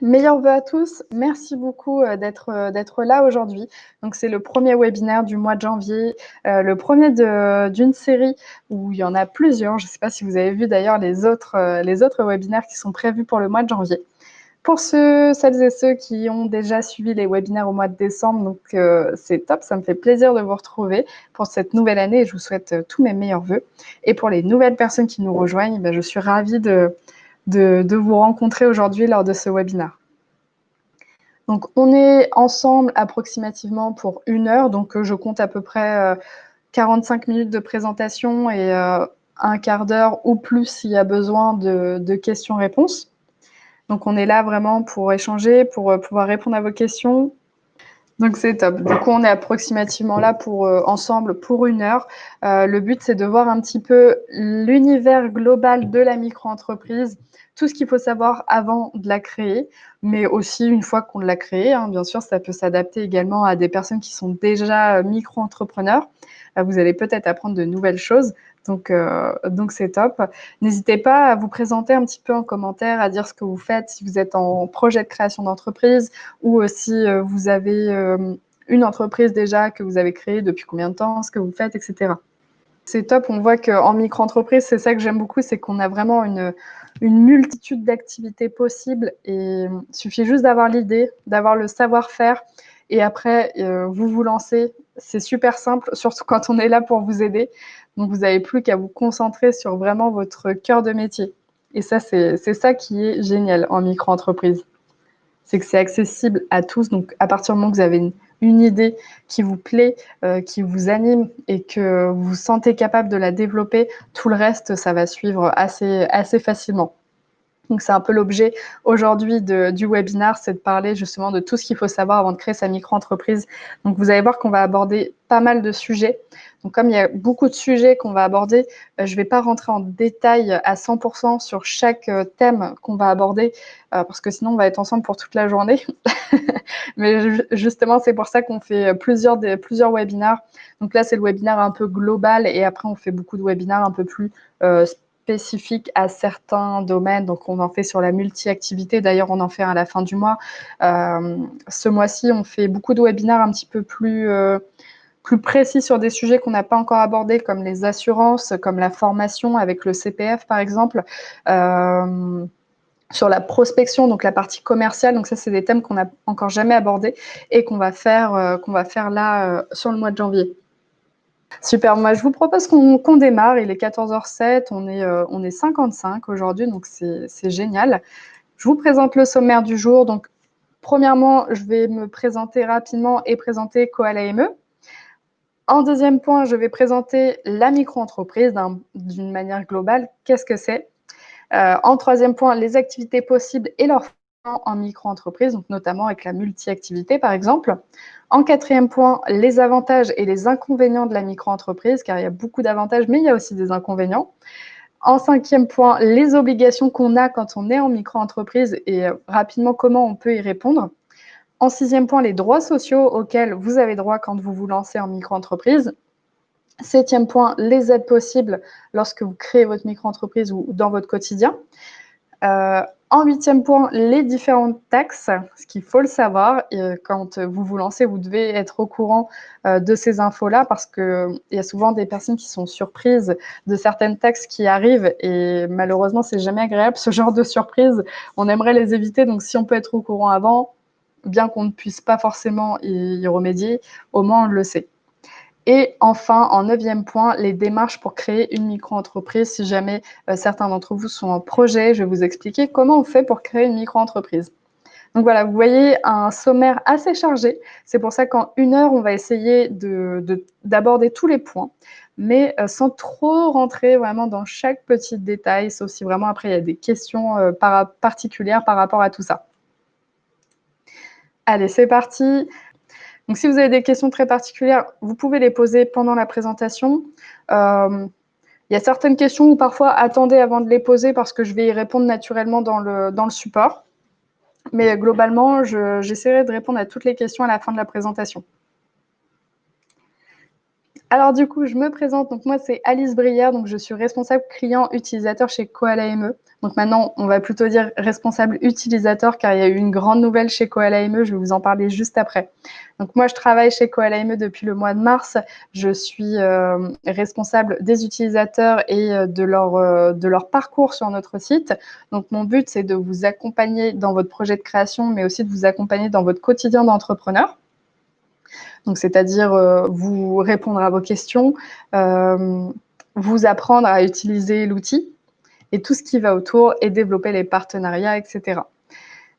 Meilleurs vœux à tous. Merci beaucoup d'être là aujourd'hui. Donc, c'est le premier webinaire du mois de janvier, le premier d'une série où il y en a plusieurs. Je ne sais pas si vous avez vu d'ailleurs les autres webinaires qui sont prévus pour le mois de janvier. Pour celles et ceux qui ont déjà suivi les webinaires au mois de décembre, donc c'est top, ça me fait plaisir de vous retrouver pour cette nouvelle année et je vous souhaite tous mes meilleurs vœux. Et pour les nouvelles personnes qui nous rejoignent, je suis ravie de vous rencontrer aujourd'hui lors de ce webinaire. Donc, on est ensemble approximativement pour 1 heure, donc je compte à peu près 45 minutes de présentation et un quart d'heure ou plus s'il y a besoin de questions-réponses. Donc, on est là vraiment pour échanger, pour pouvoir répondre à vos questions. Donc, c'est top. Du coup, on est approximativement là ensemble pour 1 heure. Le but, c'est de voir un petit peu l'univers global de la micro-entreprise, tout ce qu'il faut savoir avant de la créer, mais aussi une fois qu'on l'a créée. Hein, bien sûr, ça peut s'adapter également à des personnes qui sont déjà micro-entrepreneurs. Vous allez peut-être apprendre de nouvelles choses. Donc c'est top. N'hésitez pas à vous présenter un petit peu en commentaire, à dire ce que vous faites, si vous êtes en projet de création d'entreprise ou si vous avez une entreprise déjà que vous avez créée, depuis combien de temps, ce que vous faites, etc. C'est top, on voit qu'en micro-entreprise, c'est ça que j'aime beaucoup, c'est qu'on a vraiment une multitude d'activités possibles et il suffit juste d'avoir l'idée, d'avoir le savoir-faire et après, vous lancez. C'est super simple, surtout quand on est là pour vous aider. Donc, vous n'avez plus qu'à vous concentrer sur vraiment votre cœur de métier. Et ça, c'est ça qui est génial en micro-entreprise. C'est que c'est accessible à tous. Donc, à partir du moment que vous avez une idée qui vous plaît, qui vous anime et que vous vous sentez capable de la développer, tout le reste, ça va suivre assez facilement. Donc, c'est un peu l'objet aujourd'hui du webinaire, c'est de parler justement de tout ce qu'il faut savoir avant de créer sa micro-entreprise. Donc, vous allez voir qu'on va aborder pas mal de sujets. Donc, comme il y a beaucoup de sujets qu'on va aborder, je ne vais pas rentrer en détail à 100% sur chaque thème qu'on va aborder, parce que sinon, on va être ensemble pour toute la journée. Mais justement, c'est pour ça qu'on fait plusieurs webinaires. Donc là, c'est le webinaire un peu global et après, on fait beaucoup de webinaires un peu plus spécifiques à certains domaines. Donc, on en fait sur la multi-activité. D'ailleurs, on en fait un à la fin du mois. Ce mois-ci, on fait beaucoup de webinaires un petit peu plus précis sur des sujets qu'on n'a pas encore abordés, comme les assurances, comme la formation avec le CPF, par exemple. Sur la prospection, donc la partie commerciale. Donc ça, c'est des thèmes qu'on n'a encore jamais abordés et qu'on va faire là sur le mois de janvier. Super, moi je vous propose qu'on démarre. Il est 14h07, on est 55 aujourd'hui, donc c'est génial. Je vous présente le sommaire du jour. Donc, premièrement, je vais me présenter rapidement et présenter Koala ME. En deuxième point, je vais présenter la micro-entreprise d'une manière globale. Qu'est-ce que c'est ? En troisième point, les activités possibles et leurs fonds en micro-entreprise, donc notamment avec la multi-activité par exemple. En quatrième point, les avantages et les inconvénients de la micro-entreprise, car il y a beaucoup d'avantages, mais il y a aussi des inconvénients. En cinquième point, les obligations qu'on a quand on est en micro-entreprise et rapidement comment on peut y répondre. En sixième point, les droits sociaux auxquels vous avez droit quand vous vous lancez en micro-entreprise. Septième point, les aides possibles lorsque vous créez votre micro-entreprise ou dans votre quotidien. En huitième point, les différentes taxes, ce qu'il faut le savoir. Quand vous vous lancez, vous devez être au courant de ces infos-là parce qu'il y a souvent des personnes qui sont surprises de certaines taxes qui arrivent et malheureusement, c'est jamais agréable ce genre de surprise. On aimerait les éviter, donc si on peut être au courant avant, bien qu'on ne puisse pas forcément y remédier, au moins on le sait. Et enfin, en neuvième point, les démarches pour créer une micro-entreprise. Si jamais certains d'entre vous sont en projet, je vais vous expliquer comment on fait pour créer une micro-entreprise. Donc voilà, vous voyez un sommaire assez chargé. C'est pour ça qu'en 1 heure, on va essayer d'aborder tous les points, mais sans trop rentrer vraiment dans chaque petit détail, sauf si vraiment après il y a des questions particulières par rapport à tout ça. Allez, c'est parti. Donc, si vous avez des questions très particulières, vous pouvez les poser pendant la présentation. Il y a certaines questions où parfois, attendez avant de les poser parce que je vais y répondre naturellement dans le support. Mais globalement, j'essaierai de répondre à toutes les questions à la fin de la présentation. Alors du coup, je me présente. Donc moi, c'est Alice Brière. Donc je suis responsable client utilisateur chez Koala ME. Donc maintenant, on va plutôt dire responsable utilisateur car il y a eu une grande nouvelle chez Koala ME. Je vais vous en parler juste après. Donc moi, je travaille chez Koala ME depuis le mois de mars. Je suis responsable des utilisateurs et de leur parcours sur notre site. Donc mon but, c'est de vous accompagner dans votre projet de création, mais aussi de vous accompagner dans votre quotidien d'entrepreneur. Donc, c'est-à-dire vous répondre à vos questions, vous apprendre à utiliser l'outil et tout ce qui va autour et développer les partenariats, etc.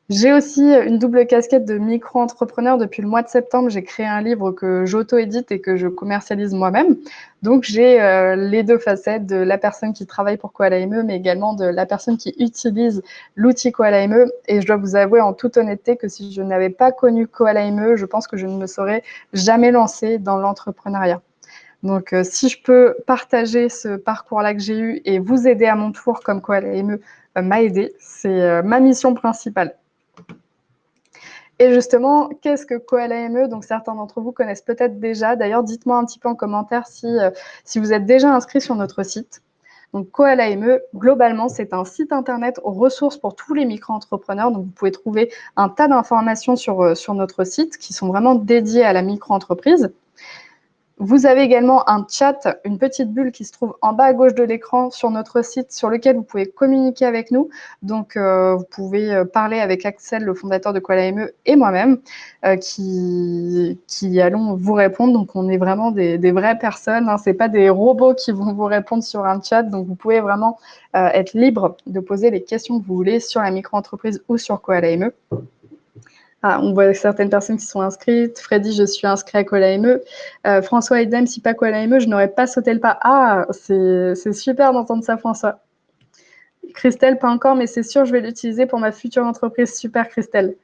J'ai aussi une double casquette de micro-entrepreneur. Depuis le mois de septembre, j'ai créé un livre que j'auto-édite et que je commercialise moi-même. Donc, j'ai les deux facettes de la personne qui travaille pour Koala ME, mais également de la personne qui utilise l'outil Koala ME. Et je dois vous avouer en toute honnêteté que si je n'avais pas connu Koala ME, je pense que je ne me serais jamais lancée dans l'entrepreneuriat. Donc, si je peux partager ce parcours-là que j'ai eu et vous aider à mon tour comme Koala ME m'a aidé, c'est ma mission principale. Et justement, qu'est-ce que Koala ME? Donc certains d'entre vous connaissent peut-être déjà. D'ailleurs, dites-moi un petit peu en commentaire si vous êtes déjà inscrit sur notre site. Donc Koala ME, globalement, c'est un site internet aux ressources pour tous les micro-entrepreneurs. Donc vous pouvez trouver un tas d'informations sur notre site qui sont vraiment dédiées à la micro-entreprise. Vous avez également un chat, une petite bulle qui se trouve en bas à gauche de l'écran sur notre site sur lequel vous pouvez communiquer avec nous. Donc, vous pouvez parler avec Axel, le fondateur de Koala ME, et moi-même qui allons vous répondre. Donc, on est vraiment des vraies personnes. Hein. Ce n'est pas des robots qui vont vous répondre sur un chat. Donc, vous pouvez vraiment être libre de poser les questions que vous voulez sur la micro-entreprise ou sur Koala ME. Ah, on voit certaines personnes qui sont inscrites. Freddy, je suis inscrit à Koala ME. François Edem, si pas Koala ME, je n'aurais pas sauté le pas. Ah, c'est super d'entendre ça, François. Christelle, pas encore, mais c'est sûr, je vais l'utiliser pour ma future entreprise. Super, Christelle.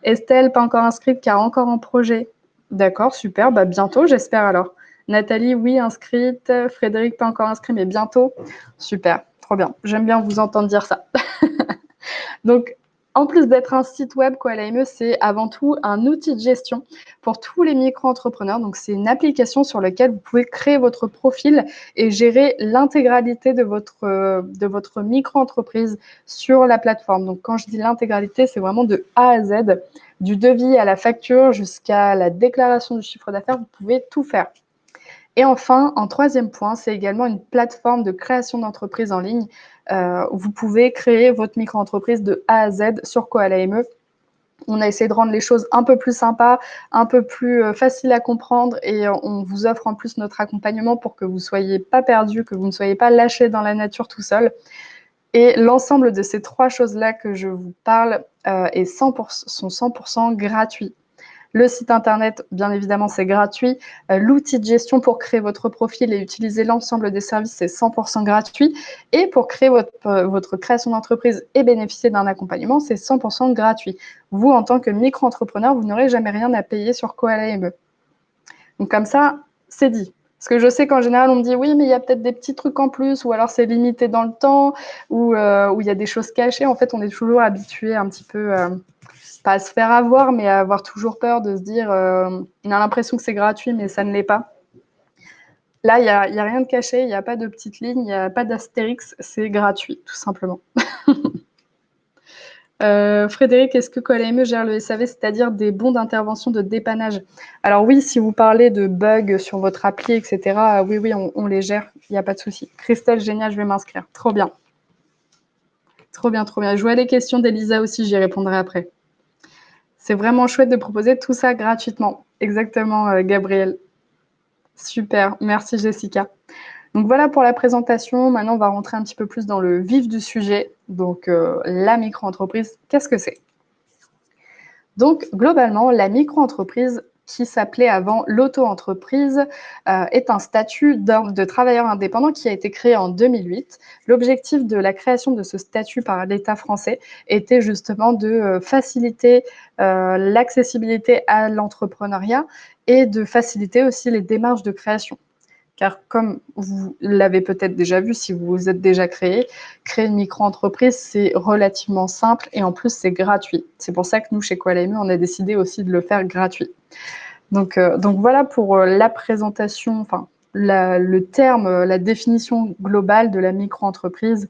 Estelle, pas encore inscrite, car encore en projet. D'accord, super. Bah, bientôt, j'espère alors. Nathalie, oui, inscrite. Frédéric, pas encore inscrit, mais bientôt. Super, trop bien. J'aime bien vous entendre dire ça. Donc, en plus d'être un site web, Koala ME, c'est avant tout un outil de gestion pour tous les micro-entrepreneurs. Donc, c'est une application sur laquelle vous pouvez créer votre profil et gérer l'intégralité de votre micro-entreprise sur la plateforme. Donc, quand je dis l'intégralité, c'est vraiment de A à Z, du devis à la facture jusqu'à la déclaration du chiffre d'affaires. Vous pouvez tout faire. Et enfin, en troisième point, c'est également une plateforme de création d'entreprise en ligne où vous pouvez créer votre micro-entreprise de A à Z sur Koala ME. On a essayé de rendre les choses un peu plus sympas, un peu plus faciles à comprendre et on vous offre en plus notre accompagnement pour que vous ne soyez pas perdus, que vous ne soyez pas lâchés dans la nature tout seul. Et l'ensemble de ces trois choses-là que je vous parle sont 100% gratuits. Le site internet, bien évidemment, c'est gratuit. L'outil de gestion pour créer votre profil et utiliser l'ensemble des services, c'est 100% gratuit. Et pour créer votre création d'entreprise et bénéficier d'un accompagnement, c'est 100% gratuit. Vous, en tant que micro-entrepreneur, vous n'aurez jamais rien à payer sur Koala ME. Donc comme ça, c'est dit. Parce que je sais qu'en général, on me dit oui, mais il y a peut-être des petits trucs en plus, ou alors c'est limité dans le temps, ou il y a des choses cachées. En fait, on est toujours habitué un petit peu pas à se faire avoir, mais à avoir toujours peur de se dire on a l'impression que c'est gratuit, mais ça ne l'est pas. Là, il n'y a rien de caché, il n'y a pas de petite ligne, il n'y a pas d'astérix, c'est gratuit, tout simplement. Frédéric, est-ce que Koala ME gère le SAV, c'est-à-dire des bons d'intervention de dépannage? Alors oui, si vous parlez de bugs sur votre appli, etc., oui, on les gère, il n'y a pas de souci. Christelle, génial, je vais m'inscrire. Trop bien. Trop bien, trop bien. Je vois les questions d'Elisa aussi, j'y répondrai après. C'est vraiment chouette de proposer tout ça gratuitement. Exactement, Gabriel. Super, merci Jessica. Donc voilà pour la présentation. Maintenant, on va rentrer un petit peu plus dans le vif du sujet. Donc, la micro-entreprise, qu'est-ce que c'est? Donc, globalement, la micro-entreprise, qui s'appelait avant l'auto-entreprise, est un statut de travailleur indépendant qui a été créé en 2008. L'objectif de la création de ce statut par l'État français était justement de faciliter l'accessibilité à l'entrepreneuriat et de faciliter aussi les démarches de création. Car comme vous l'avez peut-être déjà vu, si vous vous êtes déjà créé, créer une micro-entreprise, c'est relativement simple et en plus, c'est gratuit. C'est pour ça que nous, chez Koala ME, on a décidé aussi de le faire gratuit. Donc voilà pour la présentation, enfin, le terme, la définition globale de la micro-entreprise,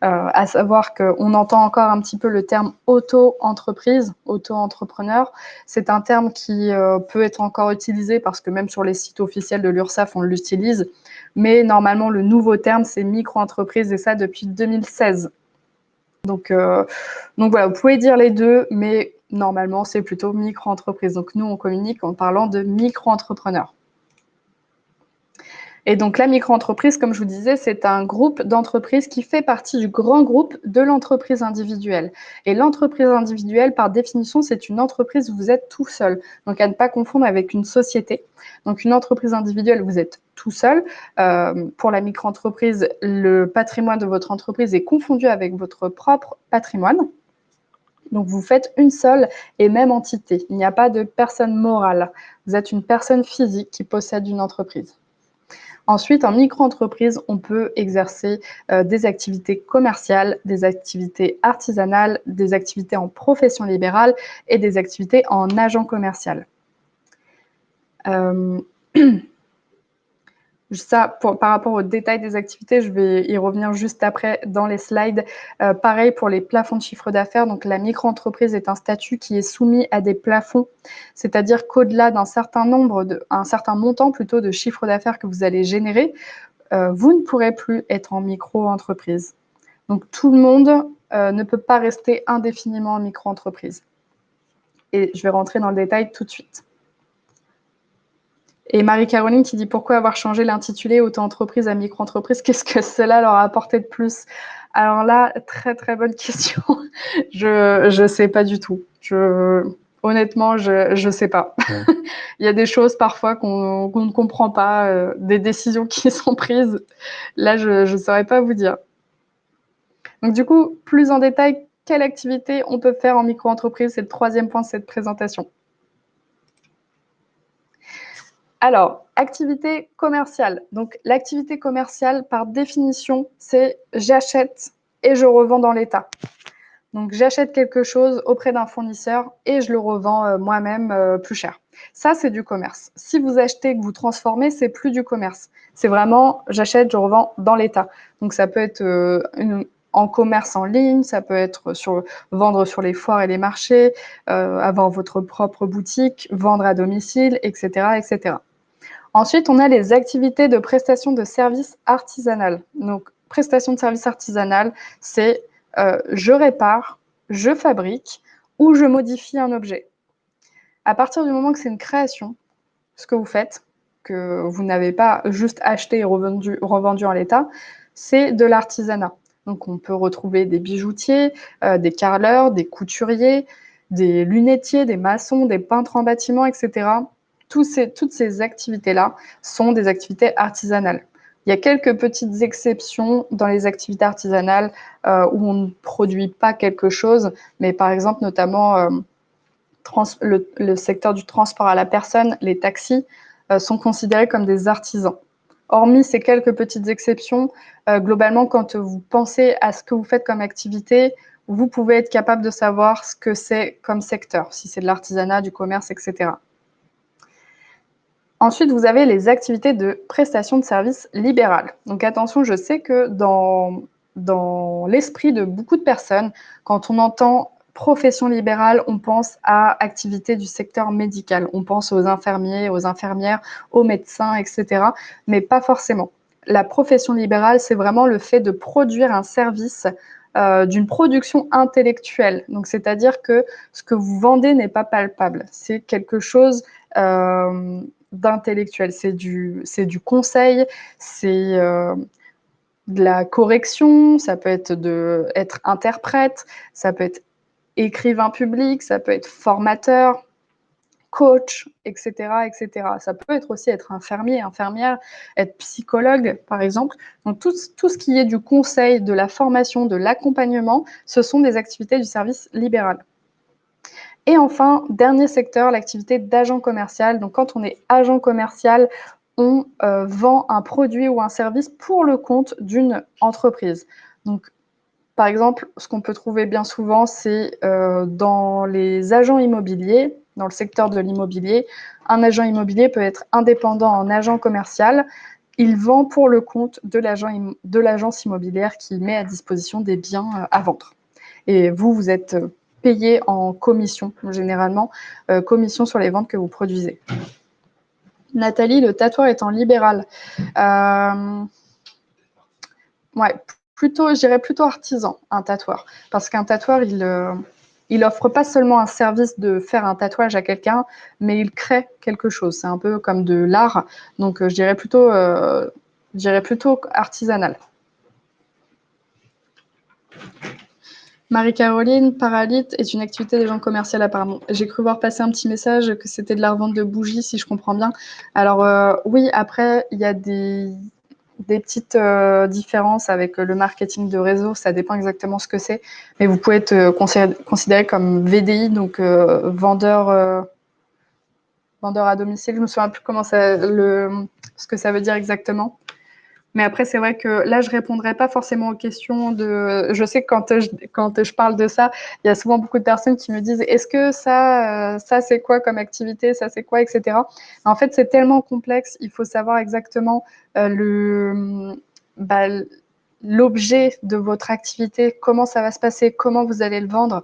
à savoir qu'on entend encore un petit peu le terme auto-entreprise, auto-entrepreneur. C'est un terme qui peut être encore utilisé parce que même sur les sites officiels de l'URSSAF, on l'utilise. Mais normalement, le nouveau terme, c'est micro-entreprise et ça depuis 2016. Donc voilà, vous pouvez dire les deux, mais normalement, c'est plutôt micro-entreprise. Donc nous, on communique en parlant de micro-entrepreneur. Et donc la micro-entreprise, comme je vous disais, c'est un groupe d'entreprises qui fait partie du grand groupe de l'entreprise individuelle. Et l'entreprise individuelle, par définition, c'est une entreprise où vous êtes tout seul. Donc à ne pas confondre avec une société. Donc une entreprise individuelle, vous êtes tout seul. Pour la micro-entreprise, le patrimoine de votre entreprise est confondu avec votre propre patrimoine. Donc vous faites une seule et même entité. Il n'y a pas de personne morale. Vous êtes une personne physique qui possède une entreprise. Ensuite, en micro-entreprise, on peut exercer des activités commerciales, des activités artisanales, des activités en profession libérale et des activités en agent commercial. Ça, par rapport au détail des activités, je vais y revenir juste après dans les slides. Pareil pour les plafonds de chiffre d'affaires. Donc, la micro-entreprise est un statut qui est soumis à des plafonds, c'est-à-dire qu'au-delà d'un certain montant plutôt de chiffre d'affaires que vous allez générer, vous ne pourrez plus être en micro-entreprise. Donc, tout le monde ne peut pas rester indéfiniment en micro-entreprise. Et je vais rentrer dans le détail tout de suite. Et Marie-Caroline qui dit pourquoi avoir changé l'intitulé auto-entreprise à micro-entreprise, qu'est-ce que cela leur a apporté de plus? Alors là, très très bonne question. Je sais pas du tout. Honnêtement, je sais pas. Ouais. Il y a des choses parfois qu'on ne comprend pas, des décisions qui sont prises. Là, je saurais pas vous dire. Donc du coup, plus en détail, quelle activité on peut faire en micro-entreprise? C'est le troisième point de cette présentation. Alors, activité commerciale. Donc, l'activité commerciale, par définition, c'est j'achète et je revends dans l'État. Donc, j'achète quelque chose auprès d'un fournisseur et je le revends moi-même plus cher. Ça, c'est du commerce. Si vous achetez, que vous transformez, c'est plus du commerce. C'est vraiment j'achète, je revends dans l'État. Donc, ça peut être en commerce en ligne, ça peut être vendre sur les foires et les marchés, avoir votre propre boutique, vendre à domicile, etc., etc. Ensuite, on a les activités de prestation de services artisanales. Donc, prestation de services artisanales, c'est je répare, je fabrique ou je modifie un objet. À partir du moment que c'est une création, ce que vous faites, que vous n'avez pas juste acheté et revendu en l'état, c'est de l'artisanat. Donc, on peut retrouver des bijoutiers, des carreleurs, des couturiers, des lunettiers, des maçons, des peintres en bâtiment, etc. Toutes ces activités-là sont des activités artisanales. Il y a quelques petites exceptions dans les activités artisanales où on ne produit pas quelque chose, mais par exemple, notamment le secteur du transport à la personne, les taxis, sont considérés comme des artisans. Hormis ces quelques petites exceptions, globalement, quand vous pensez à ce que vous faites comme activité, vous pouvez être capable de savoir ce que c'est comme secteur, si c'est de l'artisanat, du commerce, etc. Ensuite, vous avez les activités de prestation de services libérales. Donc attention, je sais que dans l'esprit de beaucoup de personnes, quand on entend profession libérale, on pense à activités du secteur médical. On pense aux infirmiers, aux infirmières, aux médecins, etc. Mais pas forcément. La profession libérale, c'est vraiment le fait de produire un service d'une production intellectuelle. Donc, c'est-à-dire que ce que vous vendez n'est pas palpable. C'est quelque chose d'intellectuel. C'est du conseil, c'est de la correction, ça peut être être interprète, ça peut être écrivain public, ça peut être formateur, coach, etc., etc. Ça peut être aussi être infirmier, infirmière, être psychologue, par exemple. Donc, tout ce qui est du conseil, de la formation, de l'accompagnement, ce sont des activités du service libéral. Et enfin, dernier secteur, l'activité d'agent commercial. Donc, quand on est agent commercial, on vend un produit ou un service pour le compte d'une entreprise. Donc, par exemple, ce qu'on peut trouver bien souvent, c'est dans les agents immobiliers, dans le secteur de l'immobilier. Un agent immobilier peut être indépendant en agent commercial. il vend pour le compte de l'agence immobilière qui met à disposition des biens à vendre. Et vous êtes payé en commission, généralement, commission sur les ventes que vous produisez. Nathalie, le tatoueur est en libéral. Ouais, je dirais plutôt artisan, un tatoueur. Parce qu'un tatoueur, il offre pas seulement un service de faire un tatouage à quelqu'un, mais il crée quelque chose. C'est un peu comme de l'art. Donc, je dirais plutôt artisanal. Marie-Caroline, Paralyte est une activité des gens commerciales apparemment. J'ai cru voir passer un petit message que c'était de la revente de bougies, si je comprends bien. Alors oui, après, il y a des petites différences avec le marketing de réseau. Ça dépend exactement ce que c'est. Mais vous pouvez être considéré comme VDI, donc vendeur à domicile. Je ne me souviens plus ce que ça veut dire exactement. Mais après, c'est vrai que là, je ne répondrai pas forcément aux questions de... Je sais que quand je parle de ça, il y a souvent beaucoup de personnes qui me disent « Est-ce que ça c'est quoi comme activité? Ça, c'est quoi ?» etc. En fait, c'est tellement complexe. Il faut savoir exactement l'objet de votre activité, comment ça va se passer, comment vous allez le vendre,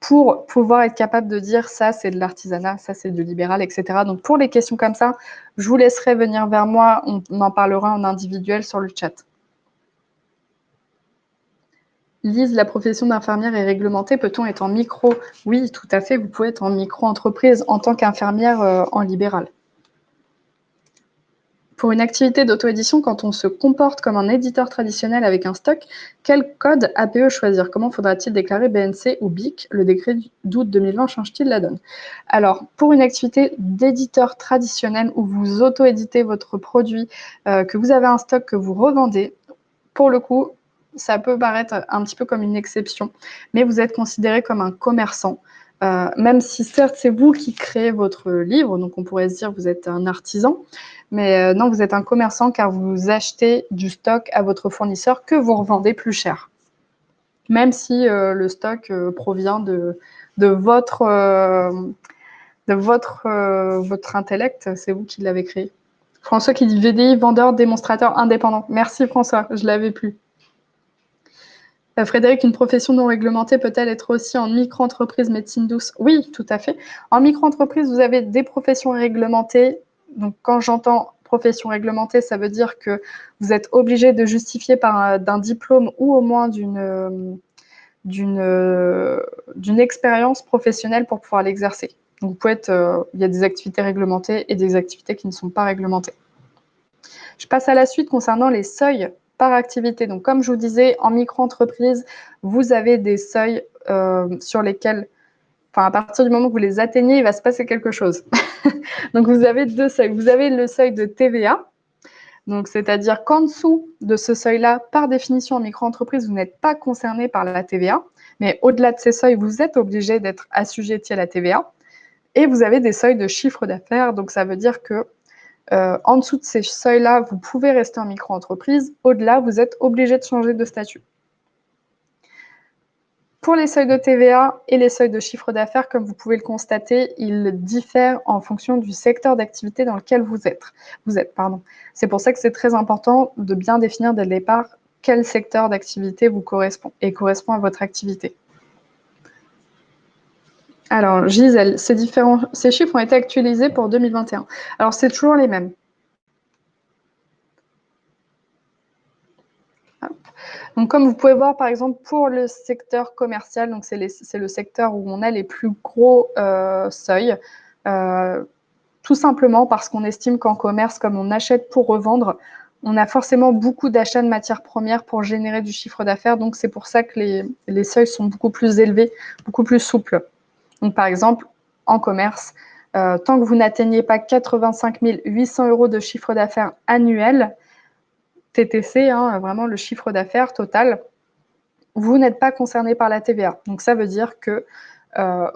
pour pouvoir être capable de dire ça c'est de l'artisanat, ça c'est du libéral, etc. Donc pour les questions comme ça, je vous laisserai venir vers moi, on en parlera en individuel sur le chat. Lise, la profession d'infirmière est réglementée, peut-on être en micro? Oui, tout à fait, vous pouvez être en micro-entreprise en tant qu'infirmière en libéral. Pour une activité d'auto-édition, quand on se comporte comme un éditeur traditionnel avec un stock, quel code APE choisir? Comment faudra-t-il déclarer BNC ou BIC? Le décret d'août 2020 change-t-il la donne? Alors, pour une activité d'éditeur traditionnel où vous auto-éditez votre produit, que vous avez un stock que vous revendez, pour le coup, ça peut paraître un petit peu comme une exception, mais vous êtes considéré comme un commerçant. Même si certes c'est vous qui créez votre livre, donc on pourrait se dire que vous êtes un artisan, mais non, vous êtes un commerçant car vous achetez du stock à votre fournisseur que vous revendez plus cher. Même si le stock provient de votre intellect, c'est vous qui l'avez créé. François qui dit VDI, vendeur, démonstrateur indépendant. Merci François, je l'avais plus. Frédéric, une profession non réglementée peut-elle être aussi en micro-entreprise médecine douce? Oui, tout à fait. En micro-entreprise, vous avez des professions réglementées. Donc, quand j'entends profession réglementée, ça veut dire que vous êtes obligé de justifier d'un diplôme ou au moins d'une expérience professionnelle pour pouvoir l'exercer. Donc, il y a des activités réglementées et des activités qui ne sont pas réglementées. Je passe à la suite concernant les seuils par activité. Donc, comme je vous disais, en micro-entreprise, vous avez des seuils sur lesquels, à partir du moment que vous les atteignez, il va se passer quelque chose. Donc, vous avez deux seuils. Vous avez le seuil de TVA. Donc, c'est-à-dire qu'en dessous de ce seuil-là, par définition, en micro-entreprise, vous n'êtes pas concerné par la TVA. Mais au-delà de ces seuils, vous êtes obligé d'être assujetti à la TVA. Et vous avez des seuils de chiffre d'affaires. Donc, ça veut dire que en dessous de ces seuils-là, vous pouvez rester en micro-entreprise. Au-delà, vous êtes obligé de changer de statut. Pour les seuils de TVA et les seuils de chiffre d'affaires, comme vous pouvez le constater, ils diffèrent en fonction du secteur d'activité dans lequel vous êtes. C'est pour ça que c'est très important de bien définir dès le départ quel secteur d'activité vous correspond et correspond à votre activité. Alors, Gisèle, ces chiffres ont été actualisés pour 2021. Alors, c'est toujours les mêmes. Donc, comme vous pouvez voir, par exemple, pour le secteur commercial, donc c'est le secteur où on a les plus gros seuils, tout simplement parce qu'on estime qu'en commerce, comme on achète pour revendre, on a forcément beaucoup d'achats de matières premières pour générer du chiffre d'affaires. Donc, c'est pour ça que les seuils sont beaucoup plus élevés, beaucoup plus souples. Donc, par exemple, en commerce, tant que vous n'atteignez pas 85 800 € de chiffre d'affaires annuel, TTC, vraiment le chiffre d'affaires total, vous n'êtes pas concerné par la TVA. Donc, ça veut dire que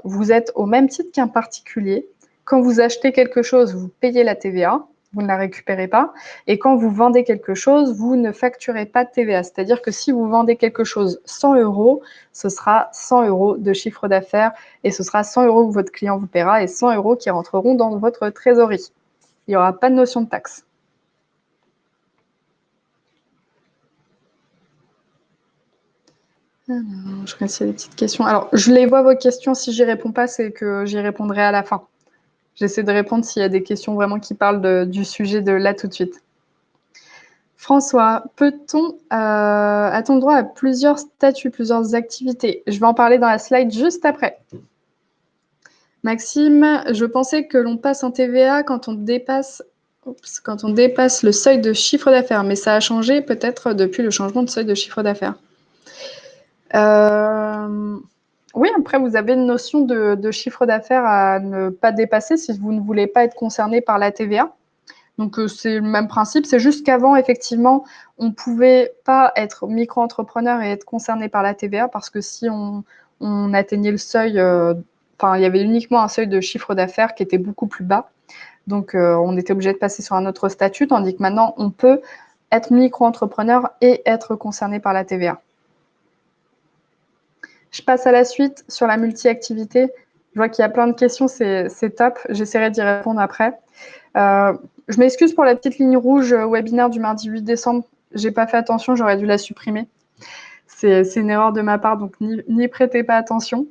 vous êtes au même titre qu'un particulier. Quand vous achetez quelque chose, vous payez la TVA, vous ne la récupérez pas. Et quand vous vendez quelque chose, vous ne facturez pas de TVA. C'est-à-dire que si vous vendez quelque chose 100 €, ce sera 100 € de chiffre d'affaires et ce sera 100 € que votre client vous paiera et 100 € qui rentreront dans votre trésorerie. Il n'y aura pas de notion de taxe. Alors, je regarde s'il y a des petites questions. Alors, je les vois vos questions. Si j'y réponds pas, c'est que j'y répondrai à la fin. J'essaie de répondre s'il y a des questions vraiment qui parlent du sujet de là tout de suite. François, a-t-on le droit à plusieurs statuts, plusieurs activités? Je vais en parler dans la slide juste après. Maxime, je pensais que l'on passe en TVA quand on dépasse le seuil de chiffre d'affaires, mais ça a changé peut-être depuis le changement de seuil de chiffre d'affaires. Oui, après, vous avez une notion de chiffre d'affaires à ne pas dépasser si vous ne voulez pas être concerné par la TVA. Donc, c'est le même principe. C'est juste qu'avant, effectivement, on ne pouvait pas être micro-entrepreneur et être concerné par la TVA parce que si on atteignait le seuil, il y avait uniquement un seuil de chiffre d'affaires qui était beaucoup plus bas. Donc, on était obligé de passer sur un autre statut, tandis que maintenant, on peut être micro-entrepreneur et être concerné par la TVA. Je passe à la suite sur la multi-activité. Je vois qu'il y a plein de questions, c'est top. J'essaierai d'y répondre après. Je m'excuse pour la petite ligne rouge webinaire du mardi 8 décembre. J'ai pas fait attention, j'aurais dû la supprimer. C'est une erreur de ma part, donc n'y prêtez pas attention.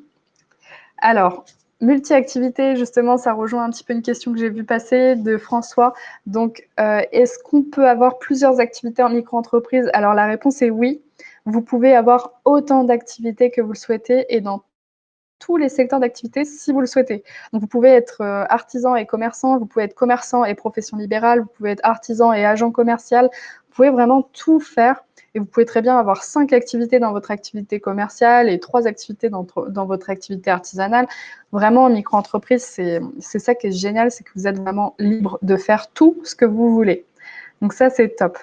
Alors, multi-activité, justement, ça rejoint un petit peu une question que j'ai vue passer de François. Donc, est-ce qu'on peut avoir plusieurs activités en micro-entreprise? Alors, la réponse est oui. Vous pouvez avoir autant d'activités que vous le souhaitez et dans tous les secteurs d'activité si vous le souhaitez. Donc, vous pouvez être artisan et commerçant, vous pouvez être commerçant et profession libérale, vous pouvez être artisan et agent commercial, vous pouvez vraiment tout faire et vous pouvez très bien avoir 5 activités dans votre activité commerciale et 3 activités dans votre activité artisanale. Vraiment, en micro-entreprise, c'est ça qui est génial, c'est que vous êtes vraiment libre de faire tout ce que vous voulez. Donc ça, c'est top.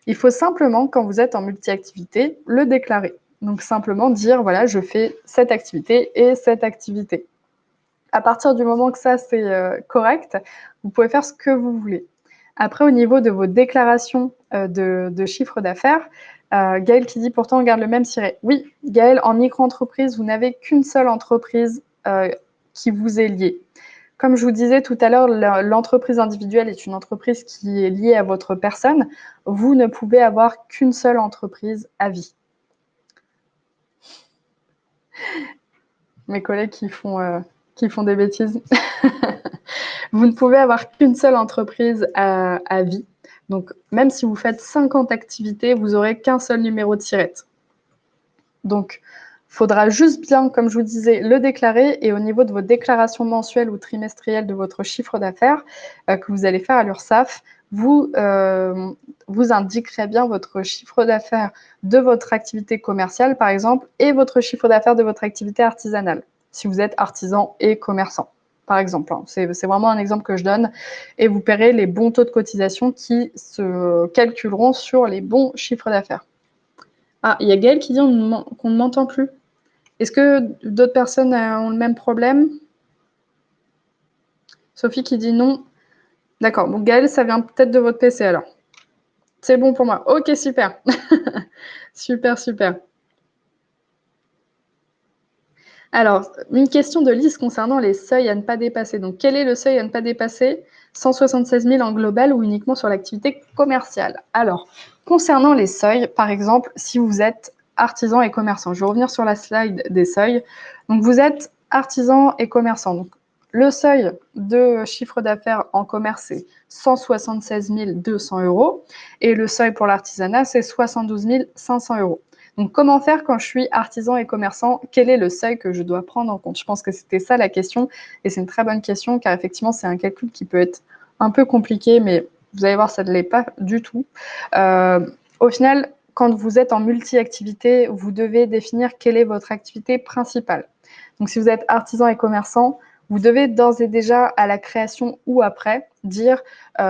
Il faut simplement, quand vous êtes en multi-activité, le déclarer. Donc simplement dire, voilà, je fais cette activité et cette activité. À partir du moment que ça, c'est correct, vous pouvez faire ce que vous voulez. Après, au niveau de vos déclarations de chiffre d'affaires, Gaël qui dit pourtant on garde le même siret. Oui, Gaël, en micro-entreprise, vous n'avez qu'une seule entreprise qui vous est liée. Comme je vous disais tout à l'heure, l'entreprise individuelle est une entreprise qui est liée à votre personne. Vous ne pouvez avoir qu'une seule entreprise à vie. Mes collègues qui font des bêtises. Vous ne pouvez avoir qu'une seule entreprise à vie. Donc, même si vous faites 50 activités, vous n'aurez qu'un seul numéro de tirette. Donc, il faudra juste bien, comme je vous disais, le déclarer. Et au niveau de vos déclarations mensuelles ou trimestrielles de votre chiffre d'affaires que vous allez faire à l'URSSAF, vous indiquerez bien votre chiffre d'affaires de votre activité commerciale, par exemple, et votre chiffre d'affaires de votre activité artisanale, si vous êtes artisan et commerçant, par exemple. C'est vraiment un exemple que je donne. Et vous paierez les bons taux de cotisation qui se calculeront sur les bons chiffres d'affaires. Ah, il y a Gaël qui dit qu'on ne m'entend plus. Est-ce que d'autres personnes ont le même problème? Sophie qui dit non. D'accord. Bon, Gaël, ça vient peut-être de votre PC alors. C'est bon pour moi. Ok, super. Super, super. Alors, une question de Lise concernant les seuils à ne pas dépasser. Donc, quel est le seuil à ne pas dépasser? 176 000 en global ou uniquement sur l'activité commerciale? Alors, concernant les seuils, par exemple, si vous êtes artisan et commerçant, je vais revenir sur la slide des seuils. Donc, vous êtes artisan et commerçant. Donc, le seuil de chiffre d'affaires en commerce, c'est 176 200 € et le seuil pour l'artisanat, c'est 72 500 €. Donc, comment faire quand je suis artisan et commerçant? Quel est le seuil que je dois prendre en compte? Je pense que c'était ça la question et c'est une très bonne question car effectivement, c'est un calcul qui peut être un peu compliqué, mais vous allez voir, ça ne l'est pas du tout. Au final, quand vous êtes en multi-activité, vous devez définir quelle est votre activité principale. Donc, si vous êtes artisan et commerçant, vous devez d'ores et déjà, à la création ou après, dire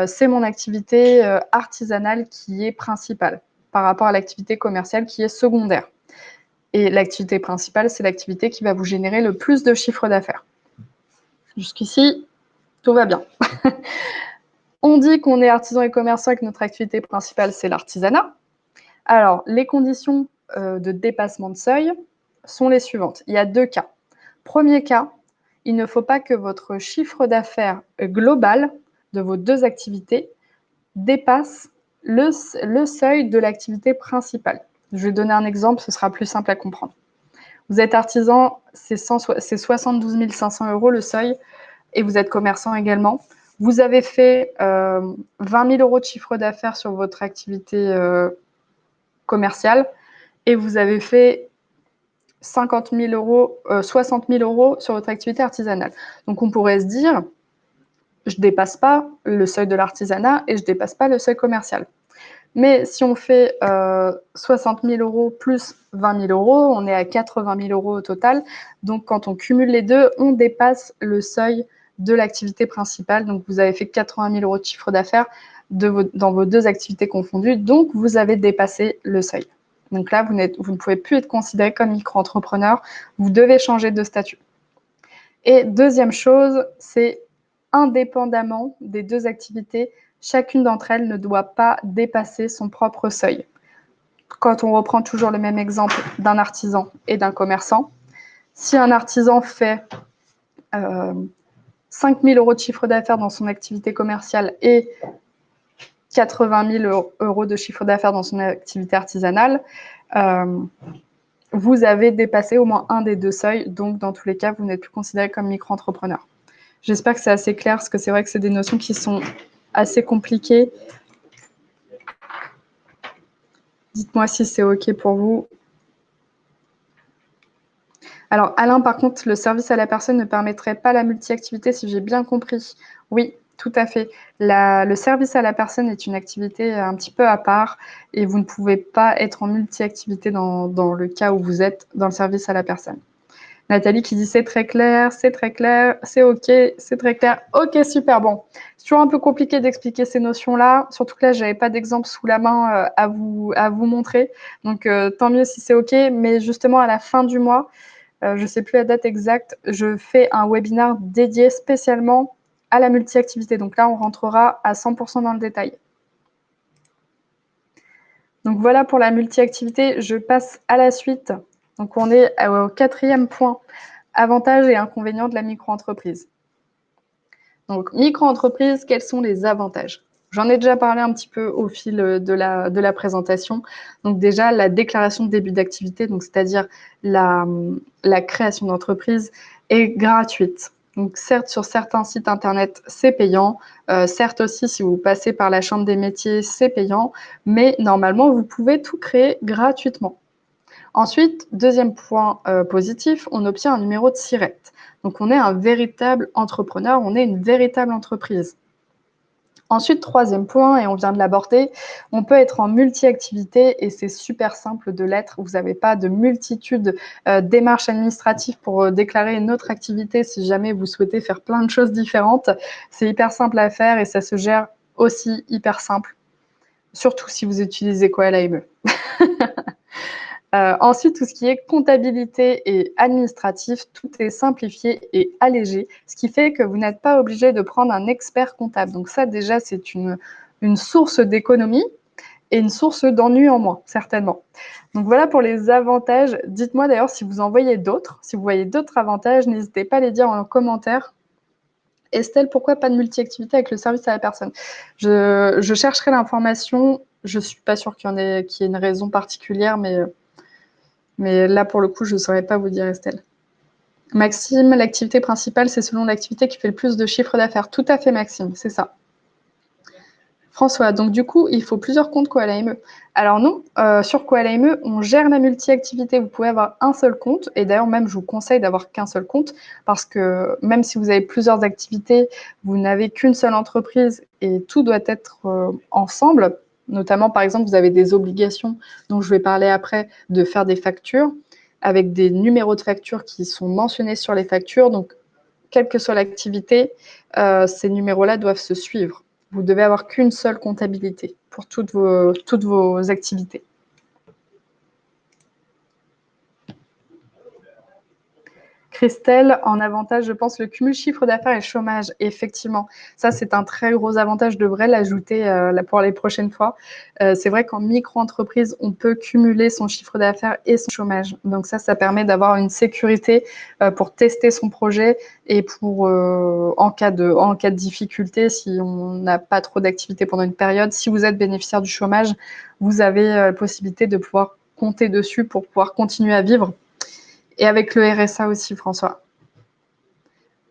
c'est mon activité artisanale qui est principale par rapport à l'activité commerciale qui est secondaire. Et l'activité principale, c'est l'activité qui va vous générer le plus de chiffre d'affaires. Jusqu'ici, tout va bien. On dit qu'on est artisan et commerçant et que notre activité principale, c'est l'artisanat. Alors, les conditions de dépassement de seuil sont les suivantes. Il y a 2 cas. Premier cas, il ne faut pas que votre chiffre d'affaires global de vos 2 activités dépasse le seuil de l'activité principale. Je vais donner un exemple, ce sera plus simple à comprendre. Vous êtes artisan, c'est 72 500 € le seuil, et vous êtes commerçant également. Vous avez fait 20 000 € de chiffre d'affaires sur votre activité commerciale, et vous avez fait 50 000 €, 60 000 € sur votre activité artisanale. Donc on pourrait se dire, je ne dépasse pas le seuil de l'artisanat et je ne dépasse pas le seuil commercial. Mais si on fait 60 000 € plus 20 000 €, on est à 80 000 € au total. Donc quand on cumule les deux, on dépasse le seuil de l'activité principale. Donc vous avez fait 80 000 € de chiffre d'affaires dans vos deux activités confondues. Donc vous avez dépassé le seuil. Donc là, vous ne pouvez plus être considéré comme micro-entrepreneur. Vous devez changer de statut. Et deuxième chose, c'est indépendamment des deux activités, chacune d'entre elles ne doit pas dépasser son propre seuil. Quand on reprend toujours le même exemple d'un artisan et d'un commerçant, si un artisan fait 5 000 € de chiffre d'affaires dans son activité commerciale et 80 000 € de chiffre d'affaires dans son activité artisanale, vous avez dépassé au moins un des deux seuils. Donc, dans tous les cas, vous n'êtes plus considéré comme micro-entrepreneur. J'espère que c'est assez clair, parce que c'est vrai que c'est des notions qui sont assez compliquées. Dites-moi si c'est OK pour vous. Alors, Alain, par contre, le service à la personne ne permettrait pas la multi-activité, si j'ai bien compris. Oui, tout à fait. Le service à la personne est une activité un petit peu à part, et vous ne pouvez pas être en multi-activité dans le cas où vous êtes dans le service à la personne. Nathalie qui dit c'est très clair, c'est OK, c'est très clair. OK, super, bon. C'est toujours un peu compliqué d'expliquer ces notions-là, surtout que là, je n'avais pas d'exemple sous la main à vous montrer. Donc, tant mieux si c'est OK, mais justement, à la fin du mois, je ne sais plus la date exacte, je fais un webinaire dédié spécialement à la multi-activité. Donc là, on rentrera à 100% dans le détail. Donc voilà pour la multi-activité. Je passe à la suite. Donc on est au quatrième point, avantages et inconvénients de la micro-entreprise. Donc micro-entreprise, quels sont les avantages? J'en ai déjà parlé un petit peu au fil de la présentation. Donc déjà, la déclaration de début d'activité, donc c'est-à-dire la création d'entreprise, est gratuite. Donc certes, sur certains sites internet, c'est payant. Certes aussi, si vous passez par la Chambre des métiers, c'est payant. Mais normalement, vous pouvez tout créer gratuitement. Ensuite, deuxième point positif, on obtient un numéro de SIRET. Donc on est un véritable entrepreneur, on est une véritable entreprise. Ensuite, troisième point, et on vient de l'aborder, on peut être en multi-activité et c'est super simple de l'être. Vous n'avez pas de multitude démarches administratives pour déclarer une autre activité si jamais vous souhaitez faire plein de choses différentes. C'est hyper simple à faire et ça se gère aussi hyper simple, surtout si vous utilisez Coal-AME. Ensuite, tout ce qui est comptabilité et administratif, tout est simplifié et allégé, ce qui fait que vous n'êtes pas obligé de prendre un expert comptable. Donc ça, déjà, c'est une source d'économie et une source d'ennui en moins, certainement. Donc voilà pour les avantages. Dites-moi d'ailleurs si vous en voyez d'autres. Si vous voyez d'autres avantages, n'hésitez pas à les dire en commentaire. Estelle, pourquoi pas de multi-activité avec le service à la personne? Je chercherai l'information. Je ne suis pas sûre qu'il y ait une raison particulière, mais là, pour le coup, je ne saurais pas vous dire, Estelle. Maxime, l'activité principale, c'est selon l'activité qui fait le plus de chiffre d'affaires. Tout à fait, Maxime, c'est ça. François, donc du coup, il faut plusieurs comptes Coal-AME. Alors non, sur Coal-AME, on gère la multi-activité. Vous pouvez avoir un seul compte. Et d'ailleurs, même, je vous conseille d'avoir qu'un seul compte parce que même si vous avez plusieurs activités, vous n'avez qu'une seule entreprise et tout doit être ensemble. Notamment, par exemple, vous avez des obligations dont je vais parler après de faire des factures avec des numéros de factures qui sont mentionnés sur les factures. Donc, quelle que soit l'activité, ces numéros-là doivent se suivre. Vous devez avoir qu'une seule comptabilité pour toutes vos activités. Christelle, en avantage, je pense, le cumul chiffre d'affaires et chômage. Effectivement, ça, c'est un très gros avantage. Je devrais l'ajouter pour les prochaines fois. C'est vrai qu'en micro-entreprise, on peut cumuler son chiffre d'affaires et son chômage. Donc ça permet d'avoir une sécurité pour tester son projet et pour, en cas de difficulté, si on n'a pas trop d'activité pendant une période, si vous êtes bénéficiaire du chômage, vous avez la possibilité de pouvoir compter dessus pour pouvoir continuer à vivre. Et avec le RSA aussi, François.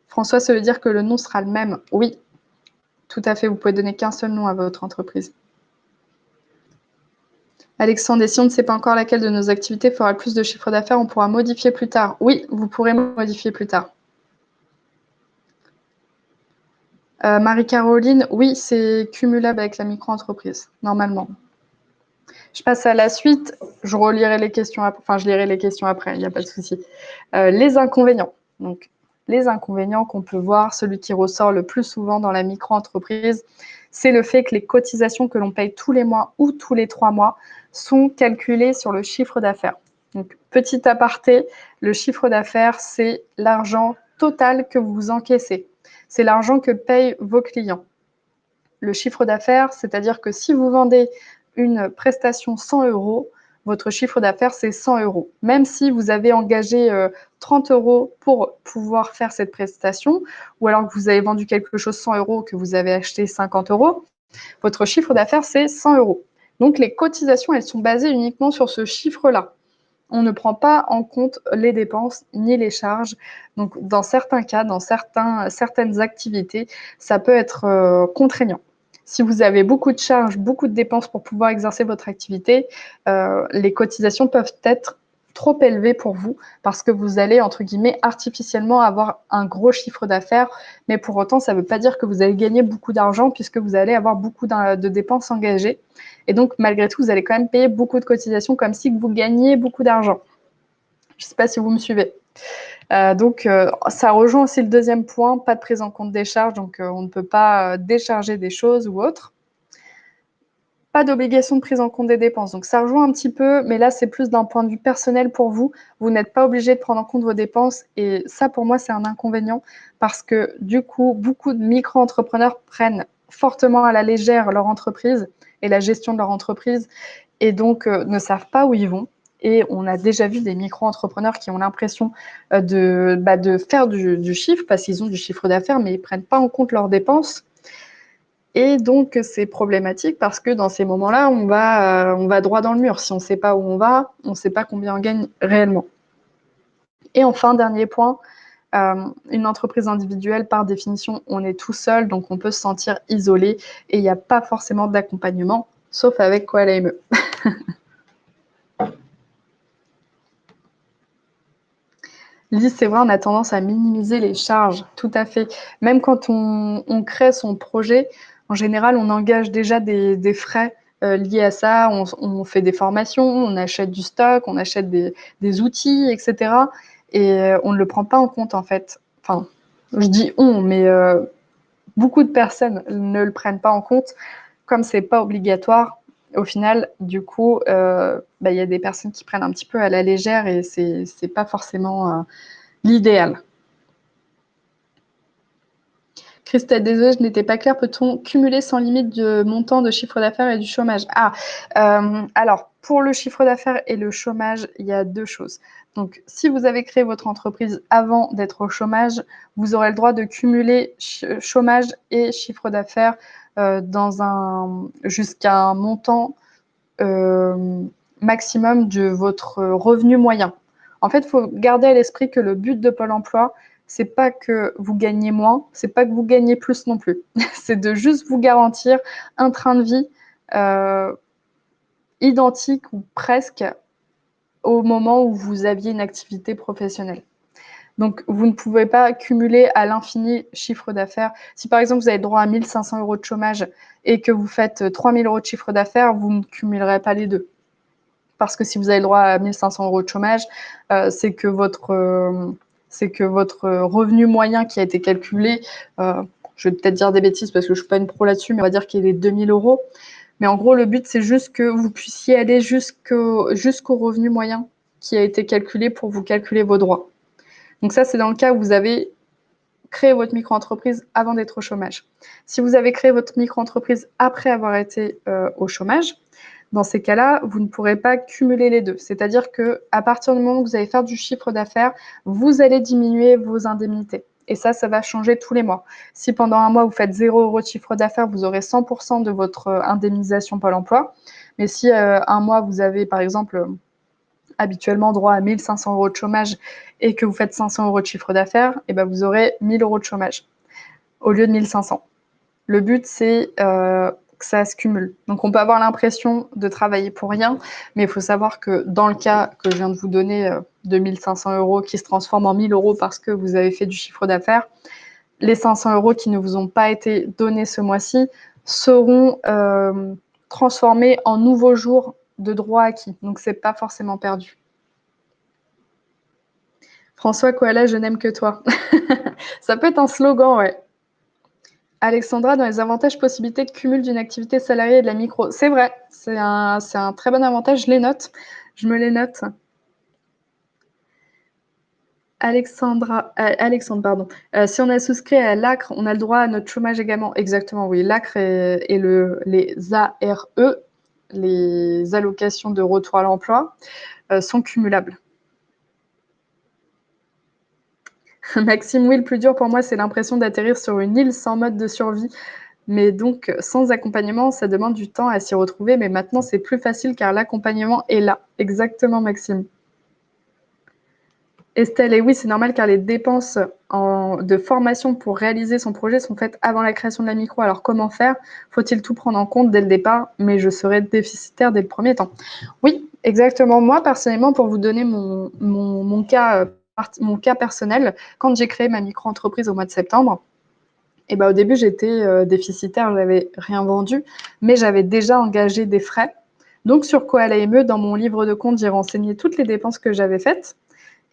François, ça veut dire que le nom sera le même. Oui, tout à fait. Vous pouvez donner qu'un seul nom à votre entreprise. Alexandre, et si on ne sait pas encore laquelle de nos activités fera le plus de chiffre d'affaires, on pourra modifier plus tard. Oui, vous pourrez modifier plus tard. Marie-Caroline, oui, c'est cumulable avec la micro-entreprise, normalement. Je passe à la suite. Je relirai les questions, je lirai les questions après, il n'y a pas de souci. Les inconvénients. Donc, les inconvénients qu'on peut voir, celui qui ressort le plus souvent dans la micro-entreprise, c'est le fait que les cotisations que l'on paye tous les mois ou tous les 3 mois sont calculées sur le chiffre d'affaires. Donc, petit aparté, le chiffre d'affaires, c'est l'argent total que vous encaissez. C'est l'argent que payent vos clients. Le chiffre d'affaires, c'est-à-dire que si vous vendez une prestation 100 €, votre chiffre d'affaires, c'est 100 €. Même si vous avez engagé 30 € pour pouvoir faire cette prestation, ou alors que vous avez vendu quelque chose 100 €, que vous avez acheté 50 €, votre chiffre d'affaires, c'est 100 €. Donc, les cotisations, elles sont basées uniquement sur ce chiffre-là. On ne prend pas en compte les dépenses ni les charges. Donc, dans certains cas, dans certaines activités, ça peut être contraignant. Si vous avez beaucoup de charges, beaucoup de dépenses pour pouvoir exercer votre activité, les cotisations peuvent être trop élevées pour vous parce que vous allez, entre guillemets, artificiellement avoir un gros chiffre d'affaires. Mais pour autant, ça ne veut pas dire que vous allez gagner beaucoup d'argent puisque vous allez avoir beaucoup de dépenses engagées. Et donc, malgré tout, vous allez quand même payer beaucoup de cotisations comme si vous gagniez beaucoup d'argent. Je ne sais pas si vous me suivez. Ça rejoint aussi le deuxième point, pas de prise en compte des charges, donc on ne peut pas décharger des choses ou autres. Pas d'obligation de prise en compte des dépenses, donc ça rejoint un petit peu, mais là c'est plus d'un point de vue personnel pour vous. Vous n'êtes pas obligé de prendre en compte vos dépenses et ça pour moi c'est un inconvénient parce que du coup beaucoup de micro-entrepreneurs prennent fortement à la légère leur entreprise et la gestion de leur entreprise et donc ne savent pas où ils vont. Et on a déjà vu des micro-entrepreneurs qui ont l'impression de faire du chiffre parce qu'ils ont du chiffre d'affaires, mais ils ne prennent pas en compte leurs dépenses. Et donc, c'est problématique parce que dans ces moments-là, on va droit dans le mur. Si on ne sait pas où on va, on ne sait pas combien on gagne réellement. Et enfin, dernier point, une entreprise individuelle, par définition, on est tout seul, donc on peut se sentir isolé et il n'y a pas forcément d'accompagnement, sauf avec Koala ME. Lise, c'est vrai, on a tendance à minimiser les charges, tout à fait. Même quand on crée son projet, en général, on engage déjà des frais liés à ça. On fait des formations, on achète du stock, on achète des outils, etc. Et on ne le prend pas en compte, en fait. Enfin, je dis on, mais beaucoup de personnes ne le prennent pas en compte. Comme c'est pas obligatoire, au final, du coup, y a des personnes qui prennent un petit peu à la légère et c'est pas forcément l'idéal. Christelle, désolée, je n'étais pas claire. Peut-on cumuler sans limite de montant de chiffre d'affaires et du chômage? Alors, pour le chiffre d'affaires et le chômage, il y a deux choses. Donc, si vous avez créé votre entreprise avant d'être au chômage, vous aurez le droit de cumuler chômage et chiffre d'affaires jusqu'à un montant maximum de votre revenu moyen. En fait, il faut garder à l'esprit que le but de Pôle emploi, c'est pas que vous gagnez moins, c'est pas que vous gagnez plus non plus. C'est de juste vous garantir un train de vie identique ou presque au moment où vous aviez une activité professionnelle. Donc, vous ne pouvez pas cumuler à l'infini chiffre d'affaires. Si par exemple, vous avez droit à 1 500 € de chômage et que vous faites 3 000 € de chiffre d'affaires, vous ne cumulerez pas les deux. Parce que si vous avez le droit à 1 500 € de chômage, c'est que votre revenu moyen qui a été calculé, je vais peut-être dire des bêtises parce que je ne suis pas une pro là-dessus, mais on va dire qu'il est 2 000 €. Mais en gros, le but, c'est juste que vous puissiez aller jusqu'au revenu moyen qui a été calculé pour vous calculer vos droits. Donc ça, c'est dans le cas où vous avez créé votre micro-entreprise avant d'être au chômage. Si vous avez créé votre micro-entreprise après avoir été au chômage, dans ces cas-là, vous ne pourrez pas cumuler les deux. C'est-à-dire qu'à partir du moment où vous allez faire du chiffre d'affaires, vous allez diminuer vos indemnités. Et ça va changer tous les mois. Si pendant un mois, vous faites 0 € de chiffre d'affaires, vous aurez 100% de votre indemnisation Pôle emploi. Mais si un mois, vous avez par exemple habituellement droit à 1 500 € de chômage et que vous faites 500 € de chiffre d'affaires, et ben vous aurez 1 000 € de chômage au lieu de 1 500. Le but, c'est que ça se cumule. Donc, on peut avoir l'impression de travailler pour rien, mais il faut savoir que dans le cas que je viens de vous donner de 1 500 € qui se transforment en 1 000 € parce que vous avez fait du chiffre d'affaires, les 500 € qui ne vous ont pas été donnés ce mois-ci seront transformés en nouveaux jours de droits acquis. Donc, c'est pas forcément perdu. François Koala, je n'aime que toi. Ça peut être un slogan, ouais. Alexandra, dans les avantages, possibilités de cumul d'une activité salariée et de la micro. C'est vrai, c'est un très bon avantage, je les note. Je me les note. Alexandre, pardon. Si on a souscrit à l'ACRE, on a le droit à notre chômage également. Exactement, oui. L'ACRE et les ARE, les allocations de retour à l'emploi, sont cumulables. Maxime, oui, le plus dur pour moi, c'est l'impression d'atterrir sur une île sans mode de survie. Mais donc, sans accompagnement, ça demande du temps à s'y retrouver. Mais maintenant, c'est plus facile car l'accompagnement est là. Exactement, Maxime. Estelle, et oui, c'est normal car les dépenses de formation pour réaliser son projet sont faites avant la création de la micro. Alors, comment faire? Faut-il tout prendre en compte dès le départ? Mais je serai déficitaire dès le premier temps. Oui, exactement. Moi, personnellement, pour vous donner mon cas personnel, quand j'ai créé ma micro-entreprise au mois de septembre, et ben, au début, j'étais déficitaire, je n'avais rien vendu, mais j'avais déjà engagé des frais. Donc, sur Koala ME, dans mon livre de compte, j'ai renseigné toutes les dépenses que j'avais faites.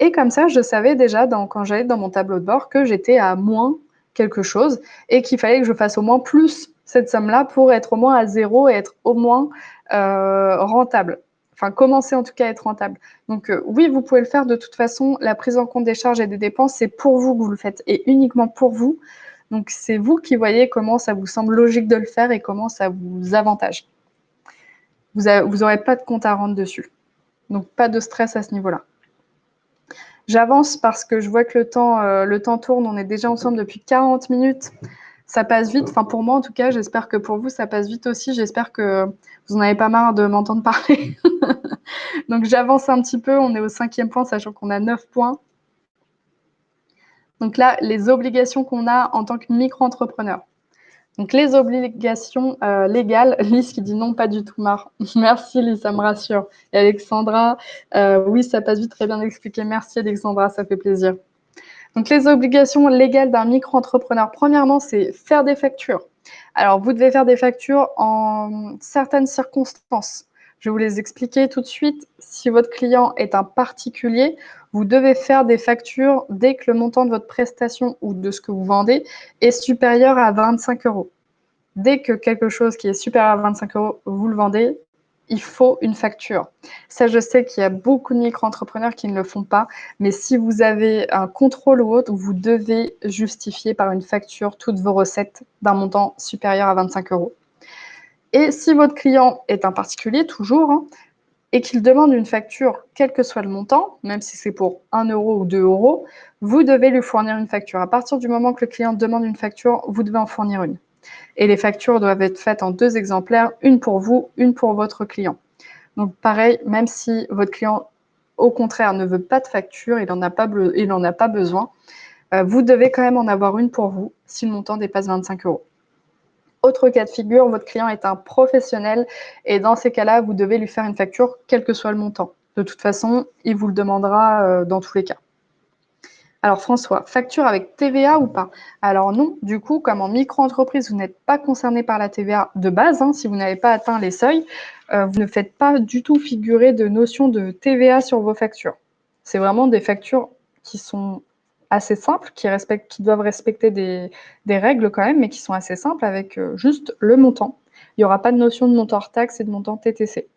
Et comme ça, je savais déjà, quand j'allais dans mon tableau de bord, que j'étais à moins quelque chose et qu'il fallait que je fasse au moins plus cette somme-là pour être au moins à zéro et être au moins rentable. Enfin, commencer en tout cas à être rentable. Donc oui, vous pouvez le faire de toute façon. La prise en compte des charges et des dépenses, c'est pour vous que vous le faites et uniquement pour vous. Donc c'est vous qui voyez comment ça vous semble logique de le faire et comment ça vous avantage. Vous n'aurez pas de compte à rendre dessus. Donc pas de stress à ce niveau-là. J'avance parce que je vois que le temps tourne. On est déjà ensemble depuis 40 minutes. Ça passe vite. Enfin, pour moi, en tout cas, j'espère que pour vous, ça passe vite aussi. J'espère que vous n'en avez pas marre de m'entendre parler. Donc, j'avance un petit peu. On est au 5e point, sachant qu'on a 9 points. Donc là, les obligations qu'on a en tant que micro-entrepreneur. Donc, les obligations légales. Lise qui dit non, pas du tout, Mar. Merci, Lise, ça me rassure. Et Alexandra, oui, ça passe vite, très bien expliqué. Merci, Alexandra, ça fait plaisir. Donc, les obligations légales d'un micro-entrepreneur, premièrement, c'est faire des factures. Alors, vous devez faire des factures en certaines circonstances. Je vais vous les expliquer tout de suite. Si votre client est un particulier, vous devez faire des factures dès que le montant de votre prestation ou de ce que vous vendez est supérieur à 25 €. Dès que quelque chose qui est supérieur à 25 €, vous le vendez, il faut une facture. Ça, je sais qu'il y a beaucoup de micro-entrepreneurs qui ne le font pas, mais si vous avez un contrôle ou autre, vous devez justifier par une facture toutes vos recettes d'un montant supérieur à 25 €. Et si votre client est un particulier, toujours, hein, et qu'il demande une facture, quel que soit le montant, même si c'est pour 1 € ou 2 €, vous devez lui fournir une facture. À partir du moment que le client demande une facture, vous devez en fournir une. Et les factures doivent être faites en 2 exemplaires, une pour vous, une pour votre client. Donc pareil, même si votre client, au contraire, ne veut pas de facture, il n'en a pas besoin, vous devez quand même en avoir une pour vous si le montant dépasse 25 €. Autre cas de figure, votre client est un professionnel et dans ces cas-là, vous devez lui faire une facture, quel que soit le montant. De toute façon, il vous le demandera dans tous les cas. Alors François, facture avec TVA ou pas? Alors non, du coup, comme en micro-entreprise, vous n'êtes pas concerné par la TVA de base, hein, si vous n'avez pas atteint les seuils, vous ne faites pas du tout figurer de notion de TVA sur vos factures. C'est vraiment des factures qui sont assez simples, qui doivent respecter des règles quand même, mais qui sont assez simples avec juste le montant. Il n'y aura pas de notion de montant hors taxe et de montant TTC.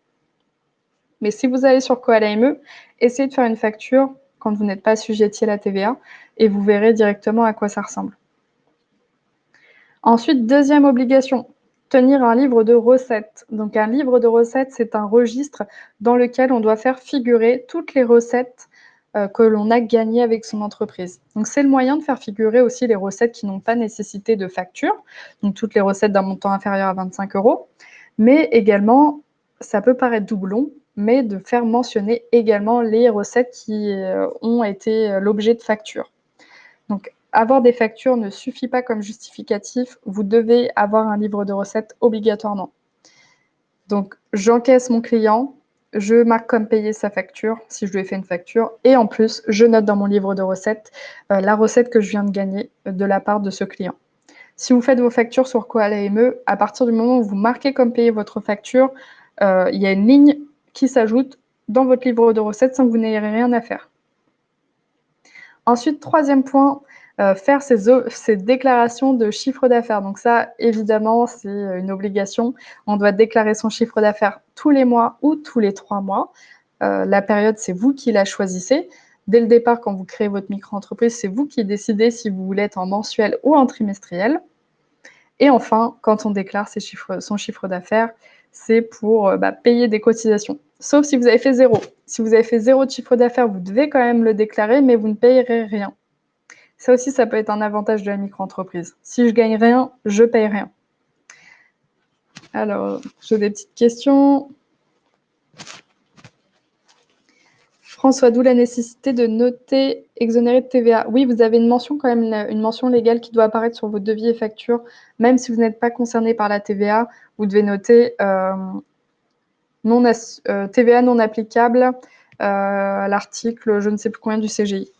Mais si vous allez sur Koala ME, essayez de faire une facture quand vous n'êtes pas assujetti à la TVA et vous verrez directement à quoi ça ressemble. Ensuite, deuxième obligation, tenir un livre de recettes. Donc un livre de recettes, c'est un registre dans lequel on doit faire figurer toutes les recettes que l'on a gagnées avec son entreprise. Donc c'est le moyen de faire figurer aussi les recettes qui n'ont pas nécessité de facture, donc toutes les recettes d'un montant inférieur à 25 €, mais également, ça peut paraître doublon, mais de faire mentionner également les recettes qui ont été l'objet de factures. Donc, avoir des factures ne suffit pas comme justificatif, vous devez avoir un livre de recettes obligatoirement. Donc, j'encaisse mon client, je marque comme payé sa facture, si je lui ai fait une facture, et en plus, je note dans mon livre de recettes la recette que je viens de gagner de la part de ce client. Si vous faites vos factures sur Koala ME, à partir du moment où vous marquez comme payé votre facture, il y a une ligne qui s'ajoute dans votre livre de recettes sans que vous n'ayez rien à faire. Ensuite, troisième point, faire ces déclarations de chiffre d'affaires. Donc ça, évidemment, c'est une obligation. On doit déclarer son chiffre d'affaires tous les mois ou tous les 3 mois. La période, c'est vous qui la choisissez. Dès le départ, quand vous créez votre micro-entreprise, c'est vous qui décidez si vous voulez être en mensuel ou en trimestriel. Et enfin, quand on déclare son chiffre d'affaires, c'est pour payer des cotisations. Sauf si vous avez fait 0. Si vous avez fait 0 de chiffre d'affaires, vous devez quand même le déclarer, mais vous ne payerez rien. Ça aussi, ça peut être un avantage de la micro-entreprise. Si je gagne rien, je paye rien. Alors, j'ai des petites questions. François, d'où la nécessité de noter exonéré de TVA. Oui, vous avez une mention quand même, une mention légale qui doit apparaître sur vos devis et factures. Même si vous n'êtes pas concerné par la TVA, vous devez noter TVA non applicable à l'article je ne sais plus combien du CGI.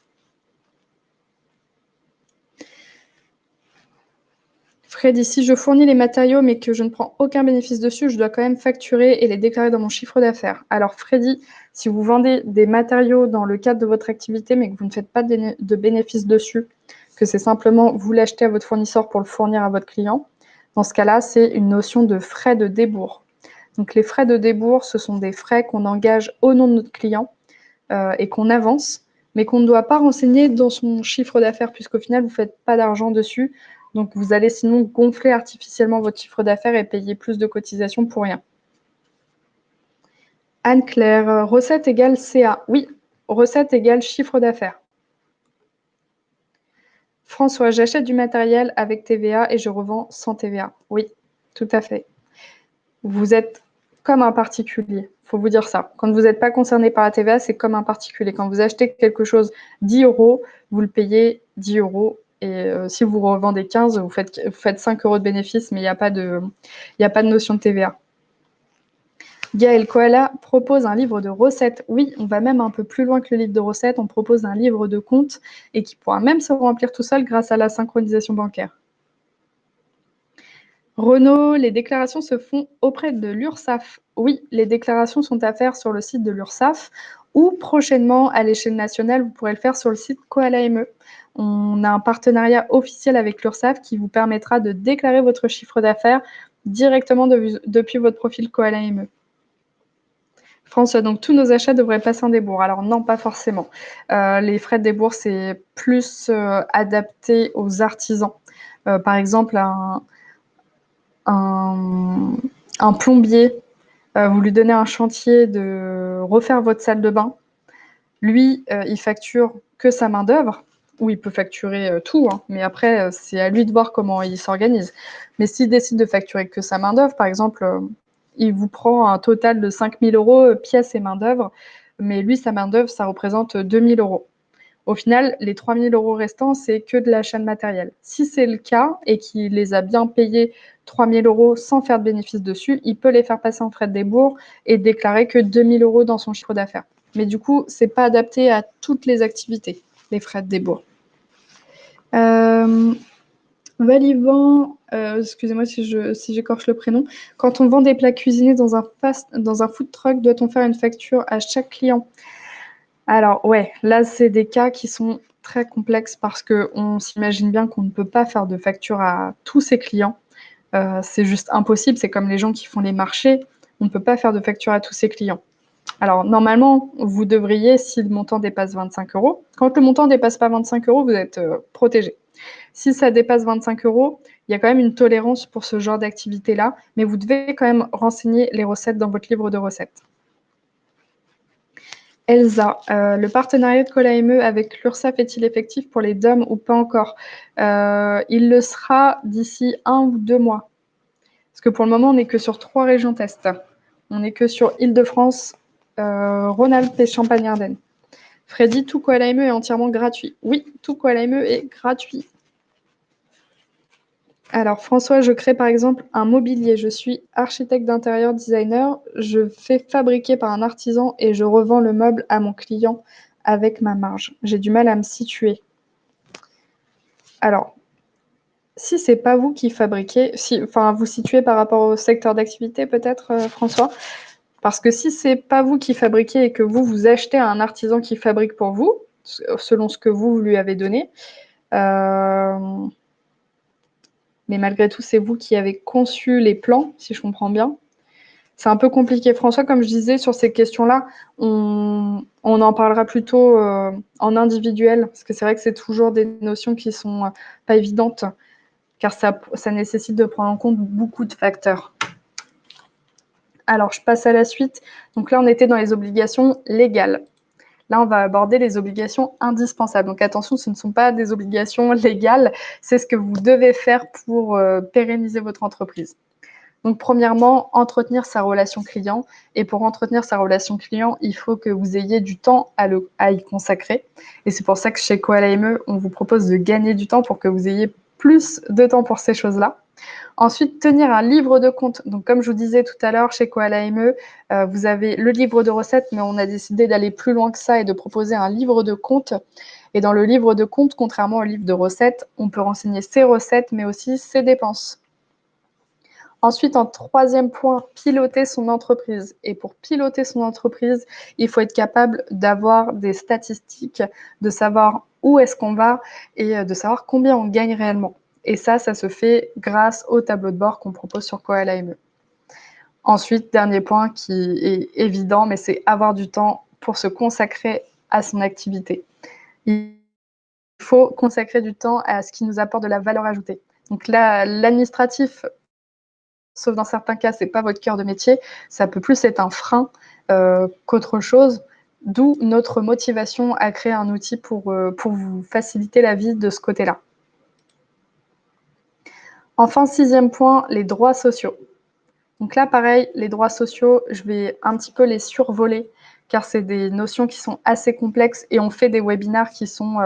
Freddy, si je fournis les matériaux mais que je ne prends aucun bénéfice dessus, je dois quand même facturer et les déclarer dans mon chiffre d'affaires. Alors Freddy, si vous vendez des matériaux dans le cadre de votre activité mais que vous ne faites pas de bénéfice dessus, que c'est simplement vous l'achetez à votre fournisseur pour le fournir à votre client, dans ce cas-là, c'est une notion de frais de débours. Donc les frais de débours, ce sont des frais qu'on engage au nom de notre client et qu'on avance, mais qu'on ne doit pas renseigner dans son chiffre d'affaires, puisqu'au final, vous ne faites pas d'argent dessus. Donc, vous allez sinon gonfler artificiellement votre chiffre d'affaires et payer plus de cotisations pour rien. Anne-Claire, recette égale CA. Oui, recette égale chiffre d'affaires. François, j'achète du matériel avec TVA et je revends sans TVA. Oui, tout à fait. Vous êtes comme un particulier, il faut vous dire ça. Quand vous n'êtes pas concerné par la TVA, c'est comme un particulier. Quand vous achetez quelque chose 10 €, vous le payez 10 €. Et si vous revendez 15, vous faites 5 € de bénéfice, mais il n'y a pas de notion de TVA. Gaël Koala propose un livre de recettes. Oui, on va même un peu plus loin que le livre de recettes. On propose un livre de comptes et qui pourra même se remplir tout seul grâce à la synchronisation bancaire. Renaud, les déclarations se font auprès de l'URSSAF. Oui, les déclarations sont à faire sur le site de l'URSSAF ou prochainement à l'échelle nationale, vous pourrez le faire sur le site Koala ME. On a un partenariat officiel avec l'URSSAF qui vous permettra de déclarer votre chiffre d'affaires directement depuis votre profil Koala ME. François, donc tous nos achats devraient passer en débours. Alors non, pas forcément. Les frais de débours, c'est plus adapté aux artisans. Par exemple, un plombier, vous lui donnez un chantier de refaire votre salle de bain. Lui, il facture que sa main-d'œuvre, ou il peut facturer tout, hein, mais après, c'est à lui de voir comment il s'organise. Mais s'il décide de facturer que sa main-d'œuvre, par exemple, il vous prend un total de 5 000 € pièces et main-d'œuvre, mais lui, sa main-d'œuvre, ça représente 2 000 €. Au final, les 3 000 € restants, c'est que de l'achat de matériel. Si c'est le cas et qu'il les a bien payés 3 000 € sans faire de bénéfice dessus, il peut les faire passer en frais de débours et déclarer que 2 000 € dans son chiffre d'affaires. Mais du coup, ce n'est pas adapté à toutes les activités, les frais de débours. Valivant, excusez-moi si j'écorche le prénom. Quand on vend des plats cuisinés dans un food truck, doit-on faire une facture à chaque client? Alors ouais, là c'est des cas qui sont très complexes parce qu'on s'imagine bien qu'on ne peut pas faire de facture à tous ses clients. C'est juste impossible, c'est comme les gens qui font les marchés, on ne peut pas faire de facture à tous ses clients. Alors normalement, vous devriez, si le montant dépasse 25 €, quand le montant ne dépasse pas 25 €, vous êtes protégé. Si ça dépasse 25 €, il y a quand même une tolérance pour ce genre d'activité-là, mais vous devez quand même renseigner les recettes dans votre livre de recettes. Elsa, le partenariat de Koala ME avec l'URSSAF est-il effectif pour les DOM ou pas encore? Il le sera d'ici 1 ou 2 mois. Parce que pour le moment, on n'est que sur 3 régions test. On n'est que sur Île-de-France, Rhône-Alpes et Champagne-Ardenne. Freddy, tout quoi LME est entièrement gratuit. Oui, tout quoi LME est gratuit. Alors François, je crée par exemple un mobilier. Je suis architecte d'intérieur designer. Je fais fabriquer par un artisan et je revends le meuble à mon client avec ma marge. J'ai du mal à me situer. Alors, si c'est pas vous qui fabriquez, enfin vous situez par rapport au secteur d'activité peut-être, François, parce que si c'est pas vous qui fabriquez et que vous achetez à un artisan qui fabrique pour vous, selon ce que vous lui avez donné, mais malgré tout, c'est vous qui avez conçu les plans, si je comprends bien. C'est un peu compliqué. François, comme je disais, sur ces questions-là, on en parlera plutôt en individuel, parce que c'est vrai que c'est toujours des notions qui sont pas évidentes, car ça nécessite de prendre en compte beaucoup de facteurs. Alors, je passe à la suite. Donc là, on était dans les obligations légales. Là, on va aborder les obligations indispensables. Donc attention, ce ne sont pas des obligations légales, c'est ce que vous devez faire pour pérenniser votre entreprise. Donc premièrement, entretenir sa relation client. Et pour entretenir sa relation client, il faut que vous ayez du temps à y consacrer. Et c'est pour ça que chez Koala ME, on vous propose de gagner du temps pour que vous ayez plus de temps pour ces choses-là. Ensuite, tenir un livre de compte. Donc, comme je vous disais tout à l'heure, chez Koala ME, vous avez le livre de recettes, mais on a décidé d'aller plus loin que ça et de proposer un livre de compte. Et dans le livre de compte, contrairement au livre de recettes, on peut renseigner ses recettes, mais aussi ses dépenses. Ensuite, en troisième point, piloter son entreprise. Et pour piloter son entreprise, il faut être capable d'avoir des statistiques, de savoir où est-ce qu'on va et de savoir combien on gagne réellement. Et ça se fait grâce au tableau de bord qu'on propose sur Koala ME. Ensuite, dernier point qui est évident, mais c'est avoir du temps pour se consacrer à son activité. Il faut consacrer du temps à ce qui nous apporte de la valeur ajoutée. Donc là, l'administratif, sauf dans certains cas, c'est pas votre cœur de métier, ça peut plus être un frein qu'autre chose, d'où notre motivation à créer un outil pour vous faciliter la vie de ce côté-là. Enfin, sixième point, les droits sociaux. Donc là, pareil, les droits sociaux, je vais un petit peu les survoler, car c'est des notions qui sont assez complexes et on fait des webinaires qui sont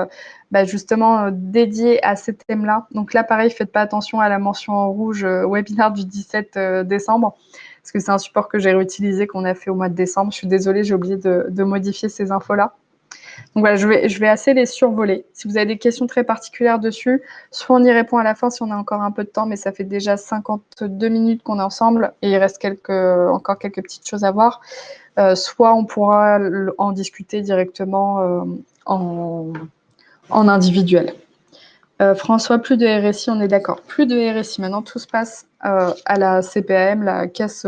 justement dédiés à ces thèmes-là. Donc là, pareil, faites pas attention à la mention en rouge webinaire du 17 décembre, parce que c'est un support que j'ai réutilisé, qu'on a fait au mois de décembre. Je suis désolée, j'ai oublié de modifier ces infos-là. Donc voilà, je vais assez les survoler. Si vous avez des questions très particulières dessus, soit on y répond à la fin si on a encore un peu de temps, mais ça fait déjà 52 minutes qu'on est ensemble et il reste encore quelques petites choses à voir. Soit on pourra en discuter directement en individuel. François, plus de RSI, on est d'accord. Plus de RSI. Maintenant, tout se passe à la CPAM, la caisse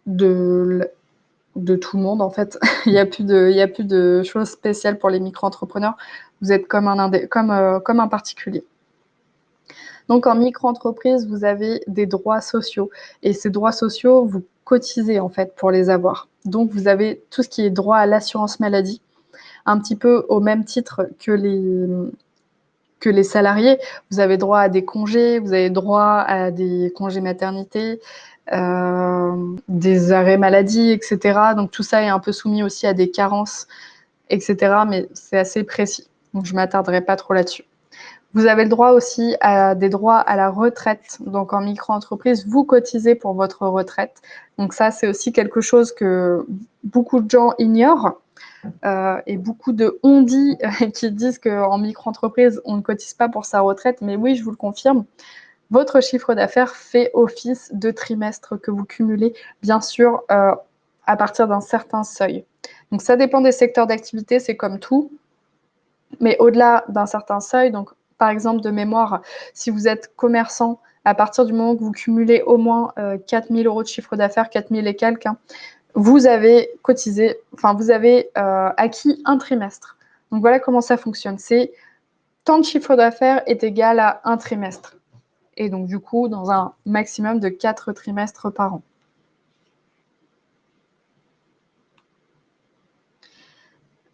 de tout le monde, en fait. Il n'y a plus de choses spéciales pour les micro-entrepreneurs. Vous êtes comme un particulier. Donc, en micro-entreprise, vous avez des droits sociaux. Et ces droits sociaux, vous cotisez, en fait, pour les avoir. Donc, vous avez tout ce qui est droit à l'assurance maladie, un petit peu au même titre que les salariés. Vous avez droit à des congés, vous avez droit à des congés maternité, des arrêts maladie, etc. Donc tout ça est un peu soumis aussi à des carences, etc. Mais c'est assez précis. Donc je ne m'attarderai pas trop là-dessus. Vous avez le droit aussi à des droits à la retraite. Donc en micro-entreprise, vous cotisez pour votre retraite. Donc ça, c'est aussi quelque chose que beaucoup de gens ignorent. Et beaucoup de on-dit qui disent qu'en micro-entreprise, on ne cotise pas pour sa retraite. Mais oui, je vous le confirme, votre chiffre d'affaires fait office de trimestre que vous cumulez, bien sûr, à partir d'un certain seuil. Donc ça dépend des secteurs d'activité, c'est comme tout. Mais au-delà d'un certain seuil, donc par exemple de mémoire, si vous êtes commerçant, à partir du moment que vous cumulez au moins 4 000 € de chiffre d'affaires, 4 000 et quelques, vous avez cotisé, enfin vous avez acquis un trimestre. Donc voilà comment ça fonctionne. C'est tant de chiffre d'affaires est égal à un trimestre. Et donc du coup, dans un maximum de 4 trimestres par an.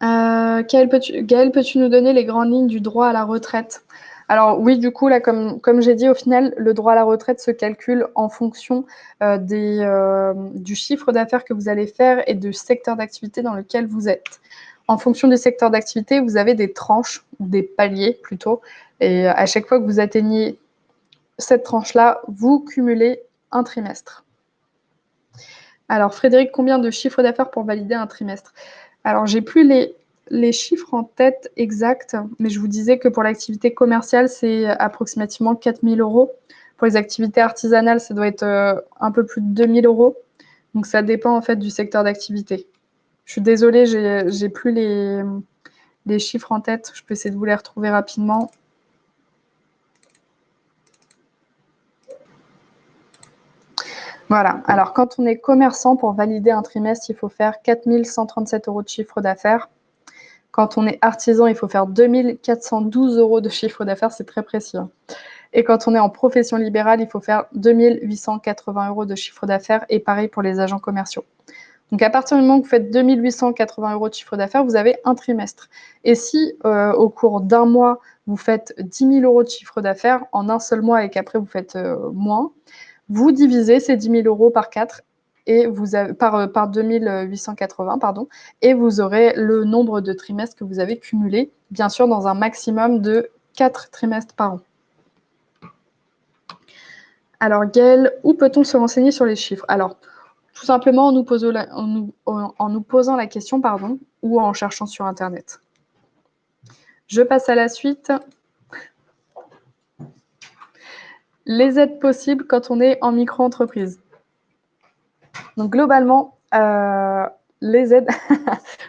Gaëlle, peux-tu nous donner les grandes lignes du droit à la retraite? Alors oui, du coup, là, comme j'ai dit, au final, le droit à la retraite se calcule en fonction du chiffre d'affaires que vous allez faire et du secteur d'activité dans lequel vous êtes. En fonction du secteur d'activité, vous avez des tranches, ou des paliers plutôt, et à chaque fois que vous atteignez cette tranche-là, vous cumulez un trimestre. Alors Frédéric, combien de chiffre d'affaires pour valider un trimestre? Alors j'ai plus les chiffres en tête exacts, mais je vous disais que pour l'activité commerciale, c'est approximativement 4 000 €. Pour les activités artisanales, ça doit être un peu plus de 2 000 €. Donc ça dépend en fait du secteur d'activité. Je suis désolée, j'ai plus les chiffres en tête. Je peux essayer de vous les retrouver rapidement. Voilà. Alors, quand on est commerçant, pour valider un trimestre, il faut faire 4 137 € de chiffre d'affaires. Quand on est artisan, il faut faire 2 412 € de chiffre d'affaires, c'est très précis. Et quand on est en profession libérale, il faut faire 2 880 € de chiffre d'affaires, et pareil pour les agents commerciaux. Donc à partir du moment où vous faites 2 880 € de chiffre d'affaires, vous avez un trimestre. Et si au cours d'un mois, vous faites 10 000 € de chiffre d'affaires en un seul mois et qu'après vous faites moins, vous divisez ces 10 000 € par 4 et par 2 880, pardon, et vous aurez le nombre de trimestres que vous avez cumulé, bien sûr dans un maximum de 4 trimestres par an. Alors Gaëlle, où peut-on se renseigner sur les chiffres? Alors, tout simplement en nous posant la question, pardon, ou en cherchant sur Internet. Je passe à la suite. Les aides possibles quand on est en micro-entreprise. Donc globalement, les aides,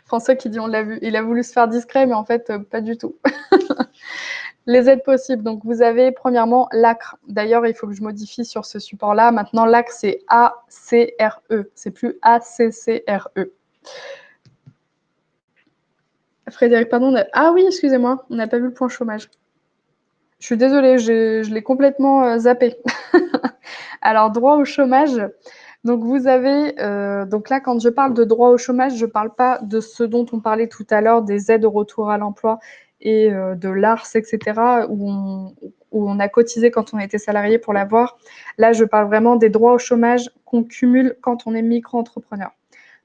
François qui dit on l'a vu, il a voulu se faire discret, mais en fait, pas du tout. Les aides possibles, donc vous avez premièrement l'ACRE. D'ailleurs, il faut que je modifie sur ce support-là. Maintenant, l'ACRE, c'est A-C-R-E, c'est plus A-C-C-R-E. Frédéric, pardon. Ah oui, excusez-moi, on n'a pas vu le point chômage. Je suis désolée, je l'ai complètement zappé. Alors, droit au chômage. Donc, vous avez, donc là, quand je parle de droit au chômage, je ne parle pas de ce dont on parlait tout à l'heure, des aides au retour à l'emploi et de l'ARS, etc., où on a cotisé quand on était salarié pour l'avoir. Là, je parle vraiment des droits au chômage qu'on cumule quand on est micro-entrepreneur.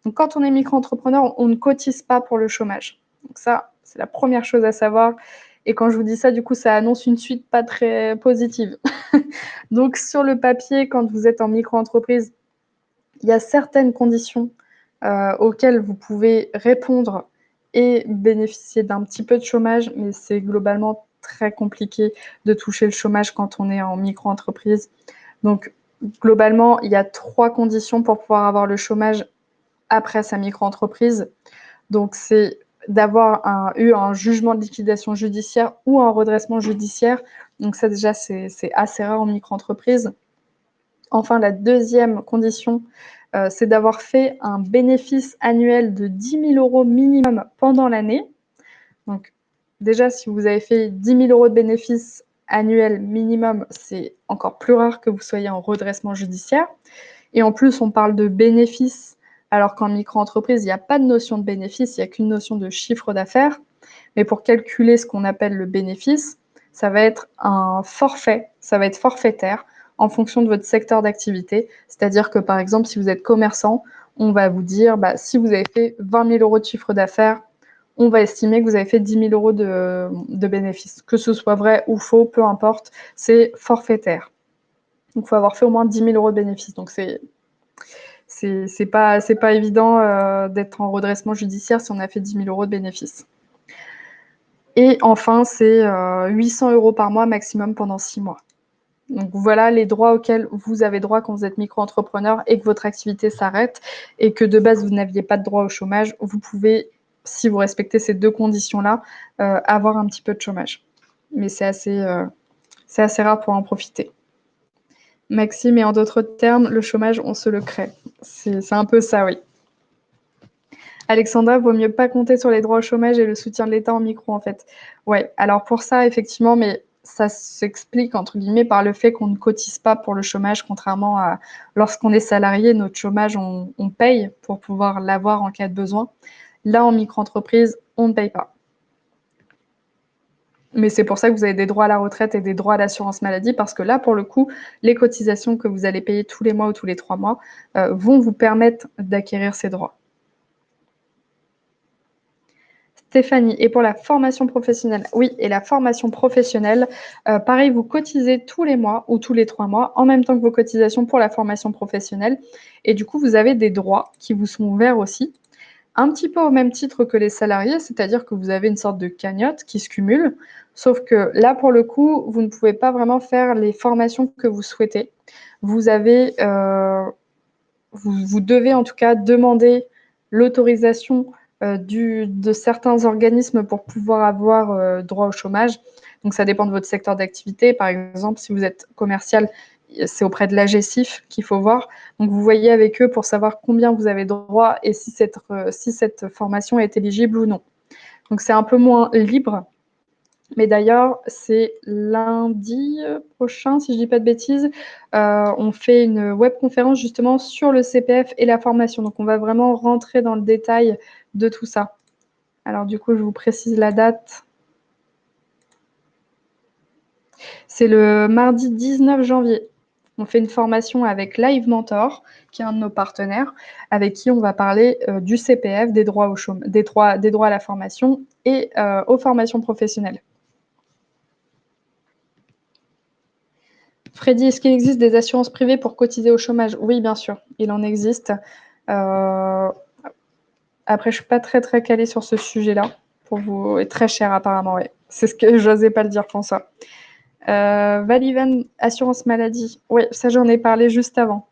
Donc, quand on est micro-entrepreneur, on ne cotise pas pour le chômage. Donc ça, c'est la première chose à savoir. Et quand je vous dis ça, du coup, ça annonce une suite pas très positive. Donc, sur le papier, quand vous êtes en micro-entreprise, il y a certaines conditions auxquelles vous pouvez répondre et bénéficier d'un petit peu de chômage, mais c'est globalement très compliqué de toucher le chômage quand on est en micro-entreprise. Donc, globalement, il y a 3 conditions pour pouvoir avoir le chômage après sa micro-entreprise. Donc, c'est d'avoir eu un jugement de liquidation judiciaire ou un redressement judiciaire. Donc ça, déjà, c'est assez rare en micro-entreprise. Enfin, la deuxième condition, c'est d'avoir fait un bénéfice annuel de 10 000 € minimum pendant l'année. Donc déjà, si vous avez fait 10 000 € de bénéfice annuel minimum, c'est encore plus rare que vous soyez en redressement judiciaire. Et en plus, on parle de bénéfice, alors qu'en micro-entreprise, il n'y a pas de notion de bénéfice, il n'y a qu'une notion de chiffre d'affaires. Mais pour calculer ce qu'on appelle le bénéfice, ça va être un forfait, ça va être forfaitaire en fonction de votre secteur d'activité. C'est-à-dire que, par exemple, si vous êtes commerçant, on va vous dire, si vous avez fait 20 000 € de chiffre d'affaires, on va estimer que vous avez fait 10 000 € de bénéfices. Que ce soit vrai ou faux, peu importe, c'est forfaitaire. Donc, il faut avoir fait au moins 10 000 € de bénéfices. Donc, c'est pas évident d'être en redressement judiciaire si on a fait 10 000 € de bénéfices. Et enfin, c'est 800 € par mois maximum pendant 6 mois. Donc voilà les droits auxquels vous avez droit quand vous êtes micro-entrepreneur et que votre activité s'arrête et que de base vous n'aviez pas de droit au chômage. Vous pouvez, si vous respectez ces 2 conditions-là, avoir un petit peu de chômage. Mais c'est assez rare pour en profiter. Maxime, et en d'autres termes, le chômage, on se le crée. C'est un peu ça, oui. Alexandra, vaut mieux pas compter sur les droits au chômage et le soutien de l'État en micro, en fait. Ouais, alors pour ça, effectivement, mais ça s'explique, entre guillemets, par le fait qu'on ne cotise pas pour le chômage, contrairement à lorsqu'on est salarié, notre chômage, on paye pour pouvoir l'avoir en cas de besoin. Là, en micro-entreprise, on ne paye pas. Mais c'est pour ça que vous avez des droits à la retraite et des droits à l'assurance maladie, parce que là, pour le coup, les cotisations que vous allez payer tous les mois ou tous les 3 mois vont vous permettre d'acquérir ces droits. Stéphanie, et pour la formation professionnelle? Oui, et la formation professionnelle, pareil, vous cotisez tous les mois ou tous les 3 mois, en même temps que vos cotisations pour la formation professionnelle. Et du coup, vous avez des droits qui vous sont ouverts aussi, un petit peu au même titre que les salariés, c'est-à-dire que vous avez une sorte de cagnotte qui se cumule, sauf que là, pour le coup, vous ne pouvez pas vraiment faire les formations que vous souhaitez. Vous avez, vous devez en tout cas demander l'autorisation de certains organismes pour pouvoir avoir droit au chômage. Donc ça dépend de votre secteur d'activité. Par exemple, si vous êtes commercial, c'est auprès de l'AGESIF qu'il faut voir. Donc vous voyez avec eux pour savoir combien vous avez droit et si cette formation est éligible ou non. Donc c'est un peu moins libre. Mais d'ailleurs, c'est lundi prochain, si je ne dis pas de bêtises, on fait une webconférence justement sur le CPF et la formation. Donc on va vraiment rentrer dans le détail de tout ça. Alors du coup, je vous précise la date. C'est le mardi 19 janvier. On fait une formation avec Live Mentor, qui est un de nos partenaires, avec qui on va parler du CPF, des droits au chômage, des droits à la formation et aux formations professionnelles. Freddy, est-ce qu'il existe des assurances privées pour cotiser au chômage? Oui, bien sûr, il en existe. Après, je ne suis pas très calée sur ce sujet-là. Pour vous, est très cher apparemment, ouais. C'est ce que j'osais pas le dire, François. Valivan, assurance maladie. Oui, ça j'en ai parlé juste avant.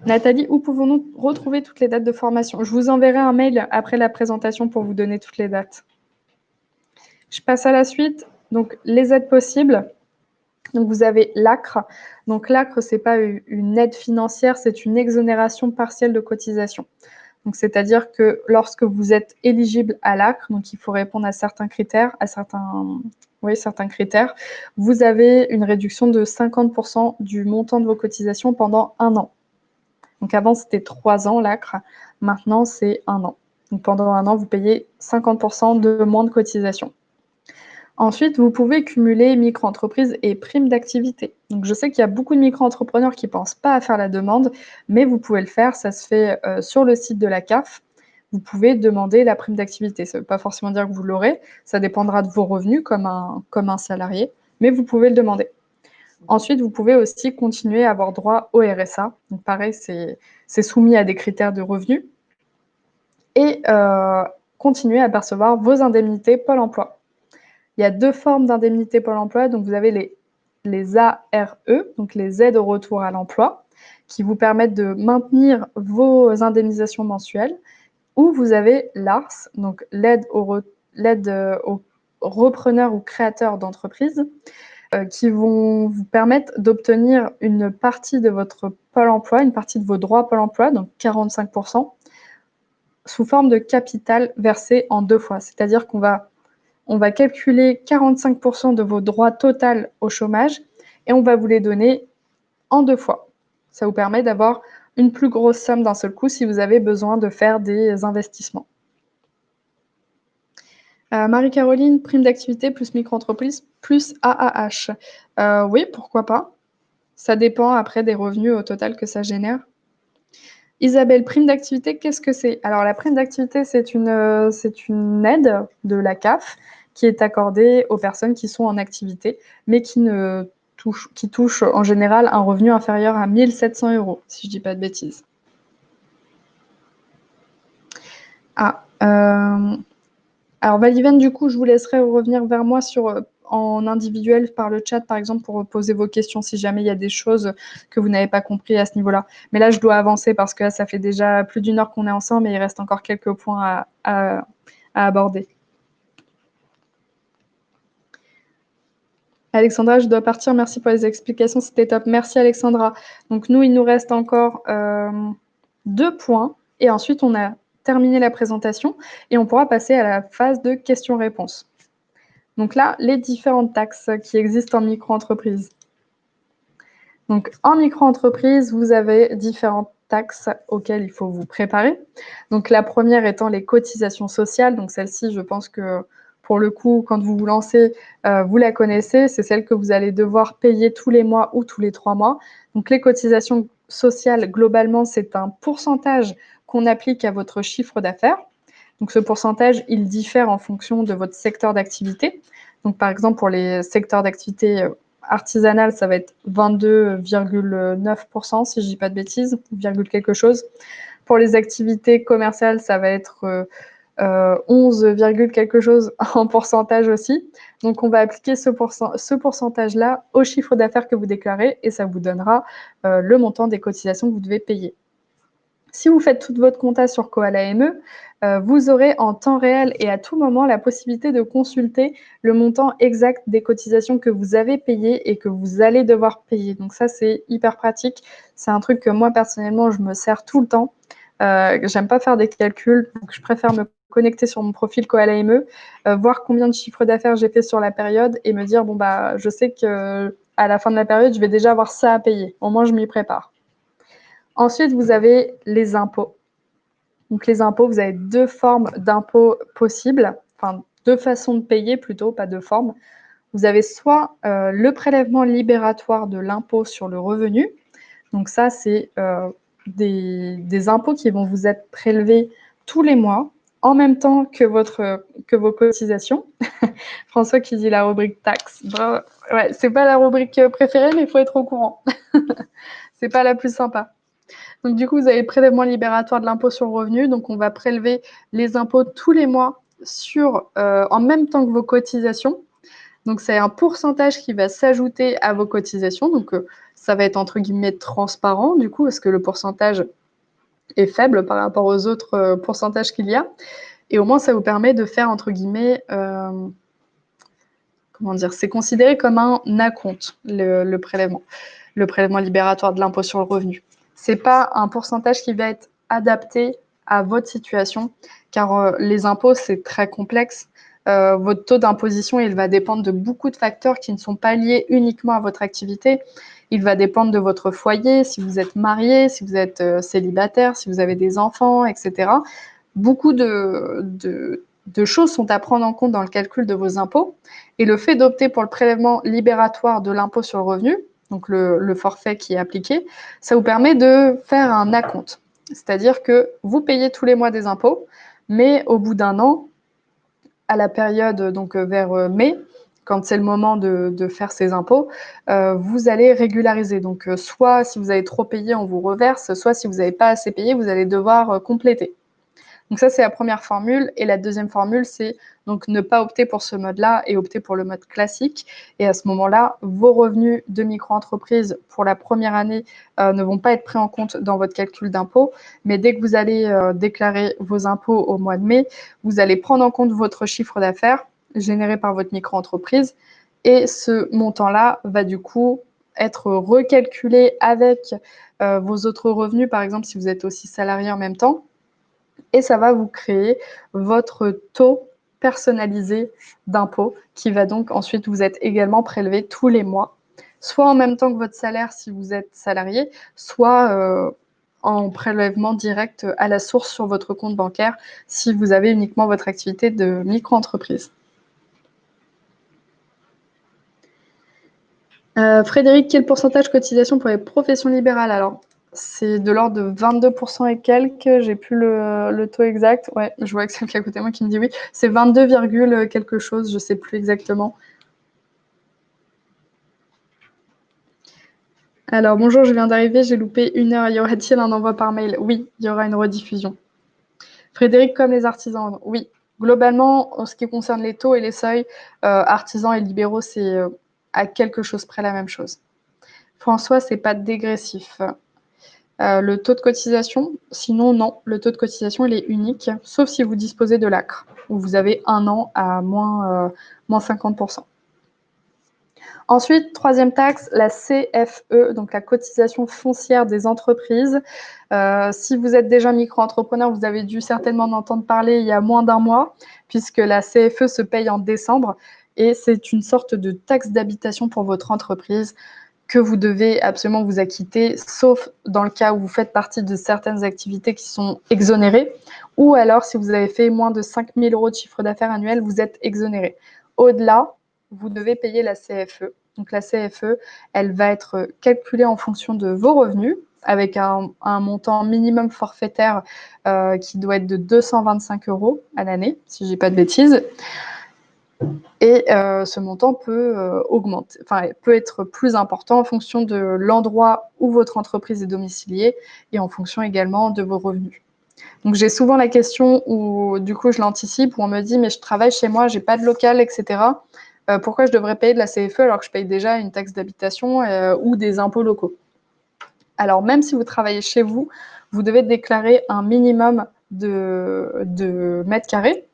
Nathalie, où pouvons-nous retrouver toutes les dates de formation? Je vous enverrai un mail après la présentation pour vous donner toutes les dates. Je passe à la suite. Donc, les aides possibles. Donc, vous avez l'ACRE. Donc, l'ACRE, ce n'est pas une aide financière, c'est une exonération partielle de cotisation. Donc, c'est-à-dire que lorsque vous êtes éligible à l'ACRE, donc il faut répondre à certains critères, certains critères, vous avez une réduction de 50% du montant de vos cotisations pendant 1 an. Donc, avant, c'était 3 ans l'ACRE. Maintenant, c'est 1 an. Donc, pendant 1 an, vous payez 50% de moins de cotisation. Ensuite, vous pouvez cumuler micro-entreprise et prime d'activité. Donc, je sais qu'il y a beaucoup de micro-entrepreneurs qui ne pensent pas à faire la demande, mais vous pouvez le faire. Ça se fait sur le site de la CAF. Vous pouvez demander la prime d'activité. Ça ne veut pas forcément dire que vous l'aurez. Ça dépendra de vos revenus comme un salarié, mais vous pouvez le demander. Ensuite, vous pouvez aussi continuer à avoir droit au RSA. Donc, pareil, c'est soumis à des critères de revenus. Et continuer à percevoir vos indemnités Pôle emploi. Il y a 2 formes d'indemnités Pôle emploi. Donc, vous avez les ARE, donc les aides au retour à l'emploi, qui vous permettent de maintenir vos indemnisations mensuelles, ou vous avez l'ARS, donc l'aide aux repreneurs ou créateurs d'entreprises, qui vont vous permettre d'obtenir une partie de votre Pôle emploi, une partie de vos droits Pôle emploi, donc 45%, sous forme de capital versé en 2 fois. C'est-à-dire qu'on va calculer 45% de vos droits total au chômage et on va vous les donner en 2 fois. Ça vous permet d'avoir une plus grosse somme d'un seul coup si vous avez besoin de faire des investissements. Marie-Caroline, prime d'activité plus micro-entreprise plus AAH. Oui, pourquoi pas. Ça dépend après des revenus au total que ça génère. Isabelle, prime d'activité, qu'est-ce que c'est? Alors, la prime d'activité, c'est une aide de la CAF qui est accordée aux personnes qui sont en activité, mais qui touchent en général un revenu inférieur à 1 700 €, si je ne dis pas de bêtises. Alors, Valiven, du coup, je vous laisserai revenir vers moi en individuel par le chat, par exemple, pour poser vos questions si jamais il y a des choses que vous n'avez pas compris à ce niveau-là. Mais là, je dois avancer parce que là, ça fait déjà plus d'1 heure qu'on est ensemble et il reste encore quelques points à aborder. Alexandra, je dois partir. Merci pour les explications, c'était top. Merci Alexandra. Donc nous, il nous reste encore 2 points et ensuite on a terminé la présentation et on pourra passer à la phase de questions-réponses. Donc là, les différentes taxes qui existent en micro-entreprise. Donc en micro-entreprise, vous avez différentes taxes auxquelles il faut vous préparer. Donc la première étant les cotisations sociales. Donc celle-ci, je pense que Pour le coup, quand vous vous lancez, vous la connaissez, c'est celle que vous allez devoir payer tous les mois ou tous les 3 mois. Donc les cotisations sociales, globalement, c'est un pourcentage qu'on applique à votre chiffre d'affaires. Donc ce pourcentage, il diffère en fonction de votre secteur d'activité. Donc par exemple, pour les secteurs d'activité artisanale, ça va être 22,9%, si je ne dis pas de bêtises, virgule quelque chose. Pour les activités commerciales, ça va être 11, quelque chose en pourcentage aussi. Donc on va appliquer ce pourcentage-là au chiffre d'affaires que vous déclarez et ça vous donnera le montant des cotisations que vous devez payer. Si vous faites toute votre compta sur Koala ME, vous aurez en temps réel et à tout moment la possibilité de consulter le montant exact des cotisations que vous avez payées et que vous allez devoir payer. Donc ça, c'est hyper pratique. C'est un truc que moi, personnellement, je me sers tout le temps. J'aime pas faire des calculs, donc je préfère me connecter sur mon profil Koala ME, voir combien de chiffre d'affaires j'ai fait sur la période et me dire, bon, bah, je sais qu'à la fin de la période, je vais déjà avoir ça à payer. Au moins, je m'y prépare. Ensuite, vous avez les impôts. Donc les impôts, vous avez 2 formes d'impôts possibles, enfin 2 façons de payer plutôt, pas 2 formes. Vous avez soit le prélèvement libératoire de l'impôt sur le revenu. Donc ça, c'est des impôts qui vont vous être prélevés tous les mois, en même temps que vos cotisations. François qui dit la rubrique taxe. Bon, ouais, c'est pas la rubrique préférée, mais il faut être au courant. C'est pas la plus sympa. Donc du coup, vous avez le prélèvement libératoire de l'impôt sur le revenu. Donc on va prélever les impôts tous les mois en même temps que vos cotisations. Donc c'est un pourcentage qui va s'ajouter à vos cotisations. Donc ça va être entre guillemets transparent du coup, parce que le pourcentage est faible par rapport aux autres pourcentages qu'il y a. Et au moins, ça vous permet de faire entre guillemets, comment dire, c'est considéré comme un acompte, le prélèvement libératoire de l'impôt sur le revenu. C'est pas un pourcentage qui va être adapté à votre situation, car les impôts, c'est très complexe. Votre taux d'imposition, il va dépendre de beaucoup de facteurs qui ne sont pas liés uniquement à votre activité. Il va dépendre de votre foyer, si vous êtes marié, si vous êtes célibataire, si vous avez des enfants, etc. Beaucoup de choses sont à prendre en compte dans le calcul de vos impôts. Et le fait d'opter pour le prélèvement libératoire de l'impôt sur le revenu, donc le forfait qui est appliqué, ça vous permet de faire un acompte. C'est-à-dire que vous payez tous les mois des impôts, mais au bout d'un an, à la période donc vers mai, quand c'est le moment de faire ces impôts, vous allez régulariser. Donc soit si vous avez trop payé, on vous reverse, soit si vous n'avez pas assez payé, vous allez devoir compléter. Donc ça, c'est la première formule. Et la deuxième formule, c'est donc ne pas opter pour ce mode-là et opter pour le mode classique. Et à ce moment-là, vos revenus de micro-entreprise pour la première année ne vont pas être pris en compte dans votre calcul d'impôt. Mais dès que vous allez déclarer vos impôts au mois de mai, vous allez prendre en compte votre chiffre d'affaires généré par votre micro-entreprise. Et ce montant-là va du coup être recalculé avec vos autres revenus, par exemple si vous êtes aussi salarié en même temps. Et ça va vous créer votre taux personnalisé d'impôt qui va donc ensuite vous être également prélevé tous les mois, soit en même temps que votre salaire si vous êtes salarié, soit en prélèvement direct à la source sur votre compte bancaire si vous avez uniquement votre activité de micro-entreprise. Frédéric, quel pourcentage de cotisation pour les professions libérales? Alors, c'est de l'ordre de 22% et quelques, j'ai plus le taux exact. Ouais, je vois que c'est quelqu'un à côté de moi qui me dit oui. C'est 22, quelque chose, je sais plus exactement. Alors, bonjour, je viens d'arriver, j'ai loupé 1 heure. Y aura-t-il un envoi par mail? Oui, il y aura une rediffusion. Frédéric, comme les artisans, oui. Globalement, en ce qui concerne les taux et les seuils, artisans et libéraux, c'est à quelque chose près la même chose. François, c'est pas dégressif. Le taux de cotisation, sinon non, le taux de cotisation il est unique, sauf si vous disposez de l'ACRE, où vous avez 1 an à moins 50%. Ensuite, troisième taxe, la CFE, donc la cotisation foncière des entreprises. Si vous êtes déjà micro-entrepreneur, vous avez dû certainement en entendre parler il y a moins d'1 mois, puisque la CFE se paye en décembre et c'est une sorte de taxe d'habitation pour votre entreprise que vous devez absolument vous acquitter, sauf dans le cas où vous faites partie de certaines activités qui sont exonérées, ou alors si vous avez fait moins de 5 000 € de chiffre d'affaires annuel, vous êtes exonéré. Au-delà, vous devez payer la CFE. Donc la CFE, elle va être calculée en fonction de vos revenus, avec un montant minimum forfaitaire qui doit être de 225 € à l'année, si je dis pas de bêtises. Et ce montant peut augmenter, enfin peut être plus important en fonction de l'endroit où votre entreprise est domiciliée et en fonction également de vos revenus. Donc j'ai souvent la question où du coup je l'anticipe, où on me dit mais je travaille chez moi, j'ai pas de local, etc. Pourquoi je devrais payer de la CFE alors que je paye déjà une taxe d'habitation ou des impôts locaux? Alors même si vous travaillez chez vous, vous devez déclarer un minimum de mètres carrés,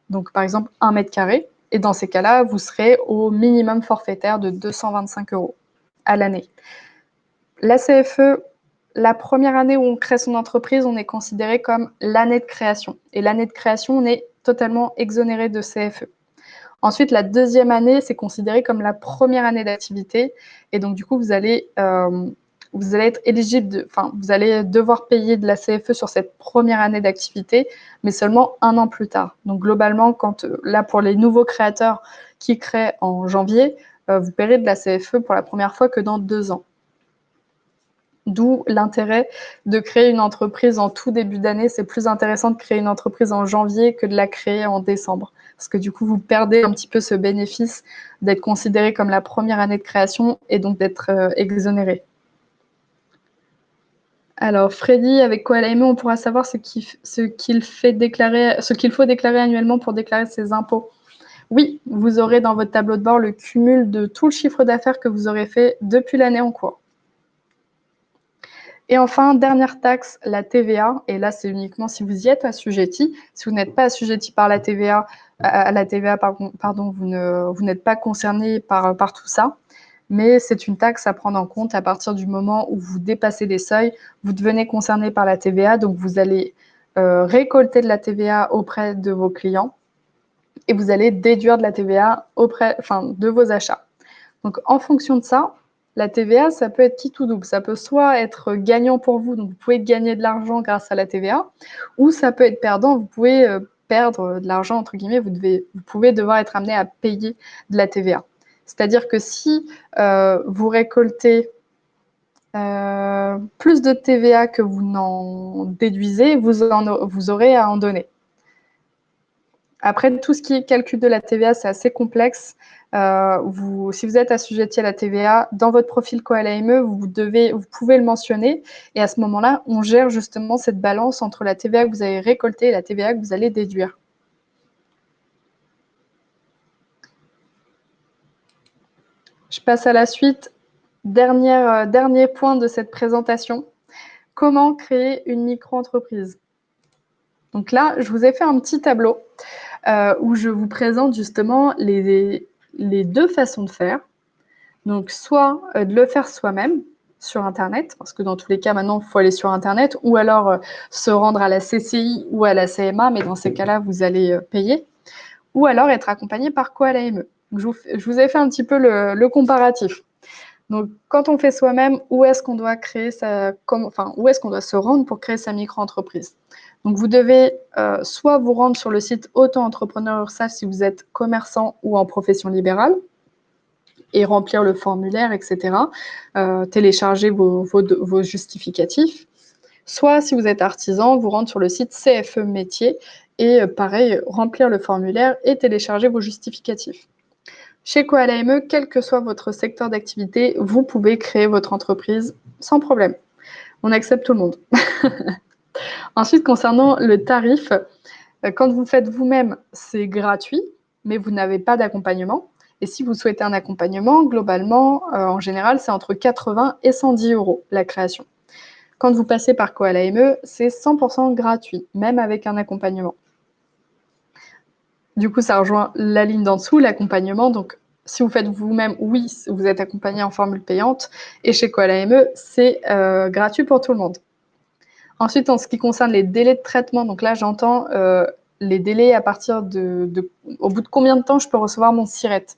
donc par exemple 1 mètre carré, et dans ces cas-là, vous serez au minimum forfaitaire de 225 € à l'année. La CFE, la première année où on crée son entreprise, on est considéré comme l'année de création. Et l'année de création, on est totalement exonéré de CFE. Ensuite, la deuxième année, c'est considéré comme la première année d'activité. Et donc, du coup, vous allez être éligible, vous allez devoir payer de la CFE sur cette première année d'activité, mais seulement 1 an plus tard. Donc, globalement, là, pour les nouveaux créateurs qui créent en janvier, vous paierez de la CFE pour la première fois que dans 2 ans. D'où l'intérêt de créer une entreprise en tout début d'année. C'est plus intéressant de créer une entreprise en janvier que de la créer en décembre. Parce que du coup, vous perdez un petit peu ce bénéfice d'être considéré comme la première année de création et donc d'être exonéré. Alors, Freddy, avec Koala.me, on pourra savoir ce qu'il faut déclarer annuellement pour déclarer ses impôts. Oui, vous aurez dans votre tableau de bord le cumul de tout le chiffre d'affaires que vous aurez fait depuis l'année en cours. Et enfin, dernière taxe, la TVA. Et là, c'est uniquement si vous y êtes assujetti. Si vous n'êtes pas assujetti par la TVA, vous n'êtes pas concerné par tout ça. Mais c'est une taxe à prendre en compte à partir du moment où vous dépassez les seuils. Vous devenez concerné par la TVA, donc vous allez récolter de la TVA auprès de vos clients et vous allez déduire de la TVA de vos achats. Donc, en fonction de ça, la TVA, ça peut être qui tout double. Ça peut soit être gagnant pour vous, donc vous pouvez gagner de l'argent grâce à la TVA, ou ça peut être perdant, vous pouvez perdre de l'argent, entre guillemets, vous pouvez devoir être amené à payer de la TVA. C'est-à-dire que si vous récoltez plus de TVA que vous n'en déduisez, vous aurez à en donner. Après, tout ce qui est calcul de la TVA, c'est assez complexe. Si vous êtes assujetti à la TVA, dans votre profil Koala.me, vous pouvez le mentionner. Et à ce moment-là, on gère justement cette balance entre la TVA que vous avez récoltée et la TVA que vous allez déduire. Je passe à la suite. Dernier point de cette présentation. Comment créer une micro-entreprise? Donc là, je vous ai fait un petit tableau où je vous présente justement les 2 façons de faire. Donc, soit de le faire soi-même sur Internet, parce que dans tous les cas, maintenant, il faut aller sur Internet, ou alors se rendre à la CCI ou à la CMA, mais dans ces cas-là, vous allez payer, ou alors être accompagné par Koala.me. Je vous ai fait un petit peu le comparatif. Donc, quand on fait soi-même, où est-ce qu'on doit où est-ce qu'on doit se rendre pour créer sa micro-entreprise? Donc, vous devez soit vous rendre sur le site Auto-entrepreneur URSSAF si vous êtes commerçant ou en profession libérale et remplir le formulaire, etc. Télécharger vos justificatifs. Soit, si vous êtes artisan, vous rendre sur le site CFE Métier et pareil, remplir le formulaire et télécharger vos justificatifs. Chez Koala.me, quel que soit votre secteur d'activité, vous pouvez créer votre entreprise sans problème. On accepte tout le monde. Ensuite, concernant le tarif, quand vous faites vous-même, c'est gratuit, mais vous n'avez pas d'accompagnement. Et si vous souhaitez un accompagnement, globalement, en général, c'est entre 80 et 110 € la création. Quand vous passez par Koala.me, c'est 100% gratuit, même avec un accompagnement. Du coup, ça rejoint la ligne d'en dessous, l'accompagnement. Donc, si vous faites vous-même, oui, vous êtes accompagné en formule payante. Et chez Koala.me, c'est gratuit pour tout le monde. Ensuite, en ce qui concerne les délais de traitement, donc là, j'entends les délais à partir au bout de combien de temps je peux recevoir mon SIRET.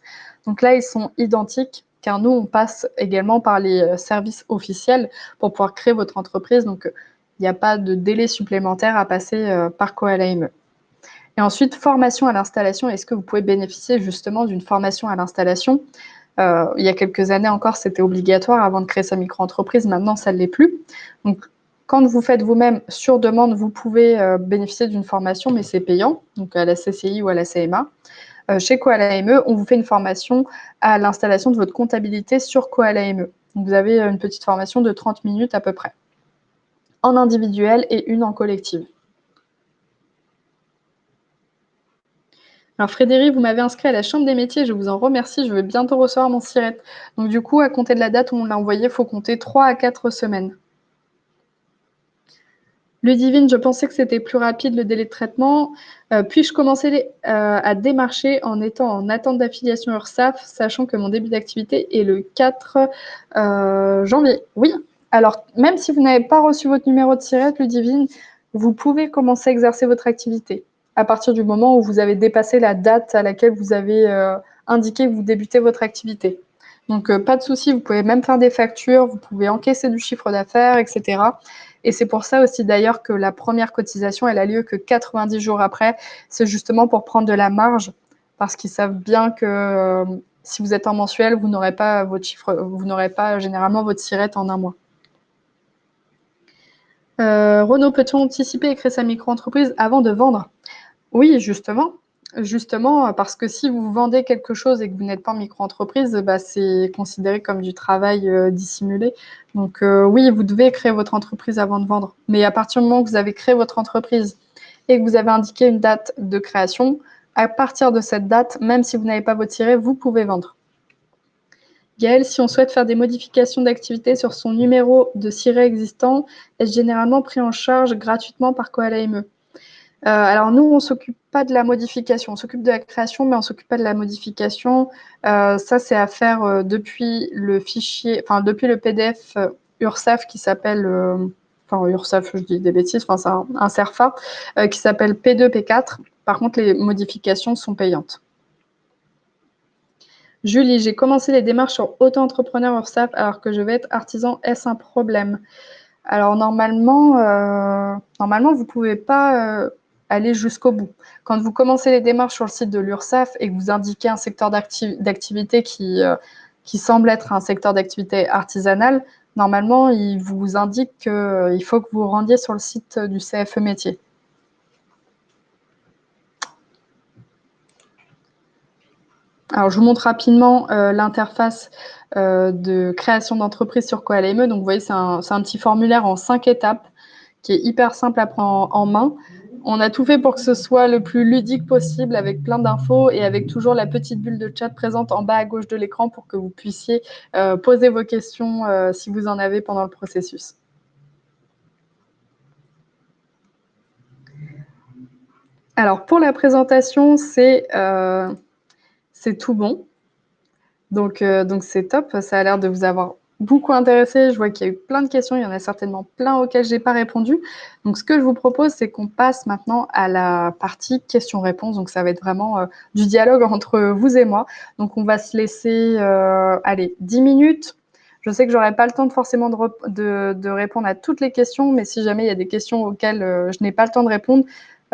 Donc là, ils sont identiques car nous, on passe également par les services officiels pour pouvoir créer votre entreprise. Donc, il n'y a pas de délai supplémentaire à passer par Koala ME. Et ensuite, formation à l'installation. Est-ce que vous pouvez bénéficier justement d'une formation à l'installation? Il y a quelques années encore, c'était obligatoire avant de créer sa micro-entreprise. Maintenant, ça ne l'est plus. Donc, quand vous faites vous-même sur demande, vous pouvez bénéficier d'une formation, mais c'est payant, donc à la CCI ou à la CMA. Chez Koala ME, on vous fait une formation à l'installation de votre comptabilité sur Koala ME. Donc, vous avez une petite formation de 30 minutes à peu près, en individuel et une en collective. Alors Frédéric, vous m'avez inscrit à la Chambre des métiers, je vous en remercie, je vais bientôt recevoir mon SIRET. Donc du coup, à compter de la date où on l'a envoyé, il faut compter 3 à 4 semaines. Ludivine, je pensais que c'était plus rapide le délai de traitement. Puis-je commencer à démarcher en étant en attente d'affiliation URSSAF, sachant que mon début d'activité est le 4 janvier? Oui. Alors, même si vous n'avez pas reçu votre numéro de SIRET, Ludivine, vous pouvez commencer à exercer votre activité à partir du moment où vous avez dépassé la date à laquelle vous avez indiqué que vous débutez votre activité. Donc, pas de souci, vous pouvez même faire des factures, vous pouvez encaisser du chiffre d'affaires, etc. Et c'est pour ça aussi d'ailleurs que la première cotisation, elle a lieu que 90 jours après. C'est justement pour prendre de la marge, parce qu'ils savent bien que si vous êtes en mensuel, vous n'aurez pas votre chiffre, vous n'aurez pas généralement votre SIRET en un mois. Renaud, peut-on anticiper et créer sa micro-entreprise avant de vendre? Oui, justement. Justement, parce que si vous vendez quelque chose et que vous n'êtes pas en micro-entreprise, bah, c'est considéré comme du travail dissimulé. Donc oui, vous devez créer votre entreprise avant de vendre. Mais à partir du moment où vous avez créé votre entreprise et que vous avez indiqué une date de création, à partir de cette date, même si vous n'avez pas votre SIRET, vous pouvez vendre. Gaëlle, si on souhaite faire des modifications d'activité sur son numéro de SIRET existant, est-ce généralement pris en charge gratuitement par Koala ME? Alors nous, on ne s'occupe pas de la modification. On s'occupe de la création, mais on ne s'occupe pas de la modification. Ça, c'est à faire depuis le fichier, enfin depuis le PDF URSSAF qui s'appelle, enfin URSSAF, je dis des bêtises, enfin c'est un CERFA qui s'appelle P2, P4. Par contre, les modifications sont payantes. Julie, j'ai commencé les démarches sur auto-entrepreneur URSSAF alors que je vais être artisan. Est-ce un problème? Alors normalement, vous ne pouvez pas aller jusqu'au bout. Quand vous commencez les démarches sur le site de l'URSSAF et que vous indiquez un secteur d'activité qui semble être un secteur d'activité artisanale, normalement, il vous indique qu'il faut que vous vous rendiez sur le site du CFE métier. Alors, je vous montre rapidement l'interface de création d'entreprise sur Koala ME. Donc, vous voyez, c'est un petit formulaire en 5 étapes qui est hyper simple à prendre en main. On a tout fait pour que ce soit le plus ludique possible avec plein d'infos et avec toujours la petite bulle de chat présente en bas à gauche de l'écran pour que vous puissiez poser vos questions si vous en avez pendant le processus. Alors, pour la présentation, c'est tout bon. Donc c'est top, ça a l'air de vous avoir beaucoup intéressé. Je vois qu'il y a eu plein de questions, il y en a certainement plein auxquelles je n'ai pas répondu. Donc ce que je vous propose, c'est qu'on passe maintenant à la partie questions-réponses. Donc ça va être vraiment du dialogue entre vous et moi. Donc on va se laisser, allez, 10 minutes. Je sais que j'aurai pas le temps forcément de répondre à toutes les questions, mais si jamais il y a des questions auxquelles je n'ai pas le temps de répondre,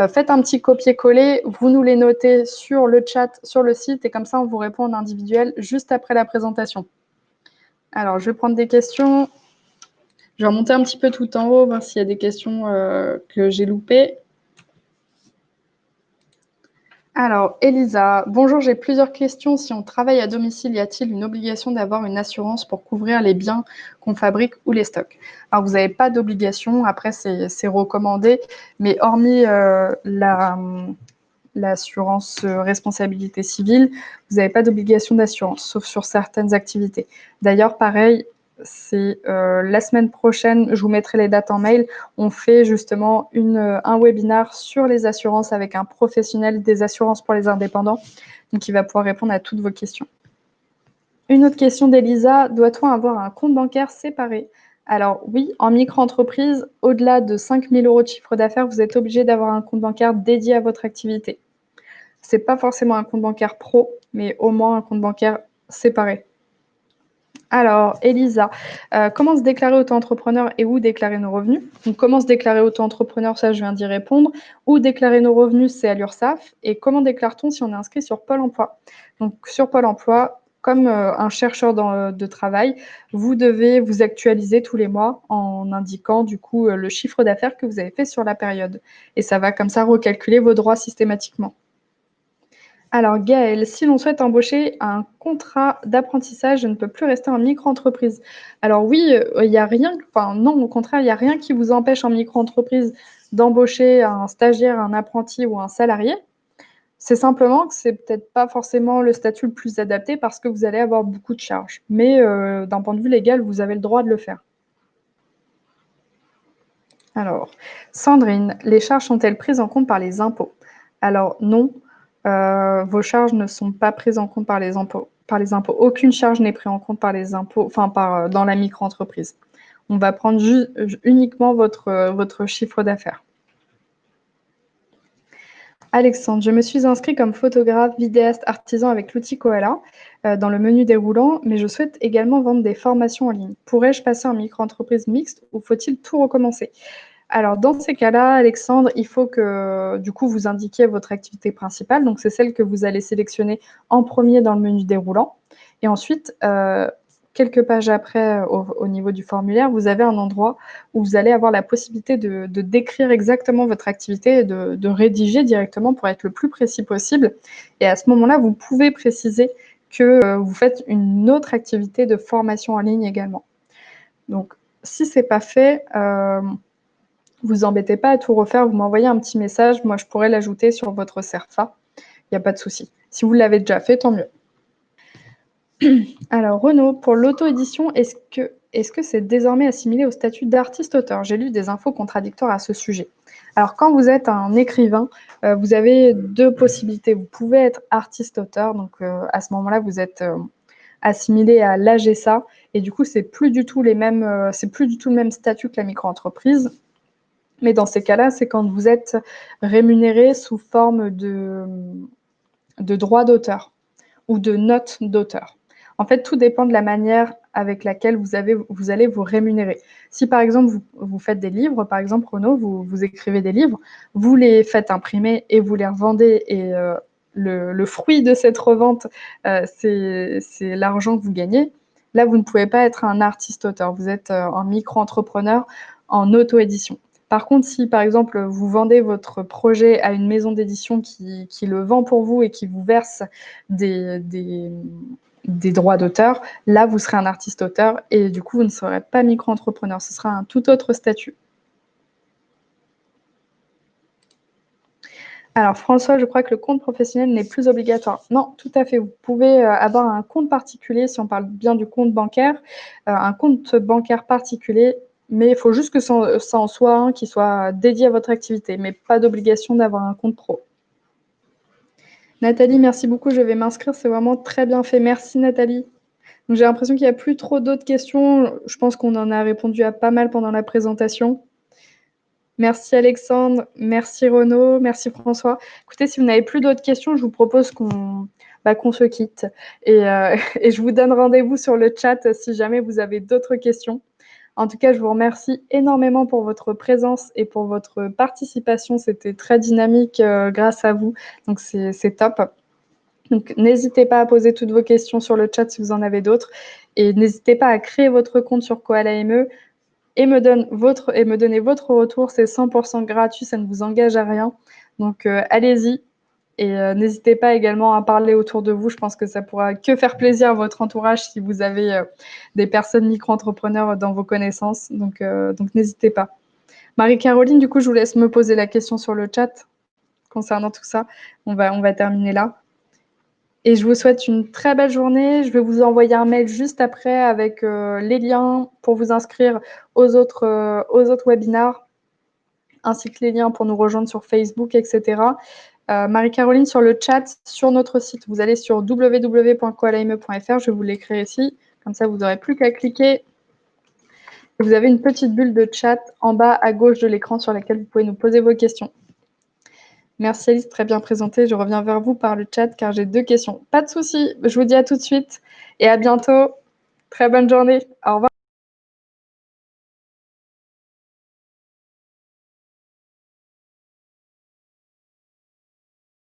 faites un petit copier-coller, vous nous les notez sur le chat, sur le site, et comme ça, on vous répond en individuel juste après la présentation. Alors, je vais prendre des questions. Je vais remonter un petit peu tout en haut, voir s'il y a des questions que j'ai loupées. Alors, Elisa, bonjour, j'ai plusieurs questions. Si on travaille à domicile, y a-t-il une obligation d'avoir une assurance pour couvrir les biens qu'on fabrique ou les stocks? Alors, vous n'avez pas d'obligation, après, c'est recommandé, mais hormis l'assurance responsabilité civile, vous n'avez pas d'obligation d'assurance, sauf sur certaines activités. D'ailleurs, pareil, c'est la semaine prochaine, je vous mettrai les dates en mail, on fait justement un webinaire sur les assurances avec un professionnel des assurances pour les indépendants, donc il va pouvoir répondre à toutes vos questions. Une autre question d'Elisa, doit-on avoir un compte bancaire séparé? Alors oui, en micro-entreprise, au-delà de 5 000 € de chiffre d'affaires, vous êtes obligé d'avoir un compte bancaire dédié à votre activité. Ce n'est pas forcément un compte bancaire pro, mais au moins un compte bancaire séparé. Alors, Elisa, comment se déclarer auto-entrepreneur et où déclarer nos revenus? Donc, comment se déclarer auto-entrepreneur, ça, je viens d'y répondre. Où déclarer nos revenus, c'est à l'URSSAF. Et comment déclare-t-on si on est inscrit sur Pôle emploi? Donc, sur Pôle emploi, comme un chercheur de travail, vous devez vous actualiser tous les mois en indiquant du coup le chiffre d'affaires que vous avez fait sur la période. Et ça va comme ça recalculer vos droits systématiquement. Alors Gaëlle, si l'on souhaite embaucher un contrat d'apprentissage, je ne peux plus rester en micro-entreprise. Alors oui, il y a rien, enfin non, au contraire, il y a rien qui vous empêche en micro-entreprise d'embaucher un stagiaire, un apprenti ou un salarié. C'est simplement que c'est peut-être pas forcément le statut le plus adapté parce que vous allez avoir beaucoup de charges. Mais d'un point de vue légal, vous avez le droit de le faire. Alors, Sandrine, les charges sont-elles prises en compte par les impôts? Alors non, vos charges ne sont pas prises en compte par les impôts. Par les impôts. Aucune charge n'est prise en compte par les impôts, enfin dans la micro-entreprise. On va prendre uniquement votre chiffre d'affaires. Alexandre, je me suis inscrit comme photographe, vidéaste, artisan avec l'outil Koala dans le menu déroulant, mais je souhaite également vendre des formations en ligne. Pourrais-je passer en micro-entreprise mixte ou faut-il tout recommencer? Alors, dans ces cas-là, Alexandre, il faut que, du coup, vous indiquiez votre activité principale. Donc, c'est celle que vous allez sélectionner en premier dans le menu déroulant. Et ensuite, quelques pages après, au niveau du formulaire, vous avez un endroit où vous allez avoir la possibilité de décrire exactement votre activité et de rédiger directement pour être le plus précis possible. Et à ce moment-là, vous pouvez préciser que vous faites une autre activité de formation en ligne également. Donc, si ce n'est pas fait, vous embêtez pas à tout refaire, vous m'envoyez un petit message, moi je pourrais l'ajouter sur votre CERFA, il n'y a pas de souci. Si vous l'avez déjà fait, tant mieux. Alors Renaud, pour l'auto-édition, est-ce que c'est désormais assimilé au statut d'artiste-auteur? J'ai lu des infos contradictoires à ce sujet. Alors quand vous êtes un écrivain, vous avez deux possibilités. Vous pouvez être artiste-auteur, donc à ce moment-là, vous êtes assimilé à l'AGSA, et du coup, c'est plus du tout c'est plus du tout le même statut que la micro-entreprise. Mais dans ces cas-là, c'est quand vous êtes rémunéré sous forme de droit d'auteur ou de note d'auteur. En fait, tout dépend de la manière avec laquelle vous allez vous rémunérer. Si par exemple, vous faites des livres, par exemple, Renaud, vous écrivez des livres, vous les faites imprimer et vous les revendez et le fruit de cette revente, c'est l'argent que vous gagnez. Là, vous ne pouvez pas être un artiste-auteur, vous êtes un micro-entrepreneur en auto-édition. Par contre, si par exemple vous vendez votre projet à une maison d'édition qui le vend pour vous et qui vous verse des, des, des droits d'auteur, là vous serez un artiste-auteur et du coup vous ne serez pas micro-entrepreneur, ce sera un tout autre statut. Alors François, je crois que le compte professionnel n'est plus obligatoire. Non, tout à fait. Vous pouvez avoir un compte particulier, si on parle bien du compte bancaire, un compte bancaire particulier, mais il faut juste que ça en soit un qui soit dédié à votre activité, mais pas d'obligation d'avoir un compte pro. Nathalie, merci beaucoup, je vais m'inscrire, c'est vraiment très bien fait. Merci Nathalie. Donc, j'ai l'impression qu'il n'y a plus trop d'autres questions. Je pense qu'on en a répondu à pas mal pendant la présentation. Merci Alexandre, merci Renaud, merci François. Écoutez, si vous n'avez plus d'autres questions, je vous propose qu'on se quitte. Et je vous donne rendez-vous sur le chat si jamais vous avez d'autres questions. En tout cas, je vous remercie énormément pour votre présence et pour votre participation. C'était très dynamique grâce à vous. Donc, c'est top. Donc, n'hésitez pas à poser toutes vos questions sur le chat si vous en avez d'autres. Et n'hésitez pas à créer votre compte sur Koala ME et me donner votre retour. C'est 100% gratuit, ça ne vous engage à rien. Donc, allez-y. Et n'hésitez pas également à parler autour de vous. Je pense que ça pourra que faire plaisir à votre entourage si vous avez des personnes micro-entrepreneurs dans vos connaissances. Donc n'hésitez pas. Marie-Caroline, du coup, je vous laisse me poser la question sur le chat concernant tout ça. On va terminer là. Et je vous souhaite une très belle journée. Je vais vous envoyer un mail juste après avec les liens pour vous inscrire aux autres webinars, ainsi que les liens pour nous rejoindre sur Facebook, etc. Marie-Caroline, sur le chat, sur notre site, vous allez sur www.koalaime.fr, je vais vous l'écrire ici, comme ça vous n'aurez plus qu'à cliquer. Vous avez une petite bulle de chat en bas à gauche de l'écran sur laquelle vous pouvez nous poser vos questions. Merci Alice, très bien présentée. Je reviens vers vous par le chat car j'ai 2 questions. Pas de souci, je vous dis à tout de suite et à bientôt. Très bonne journée. Au revoir.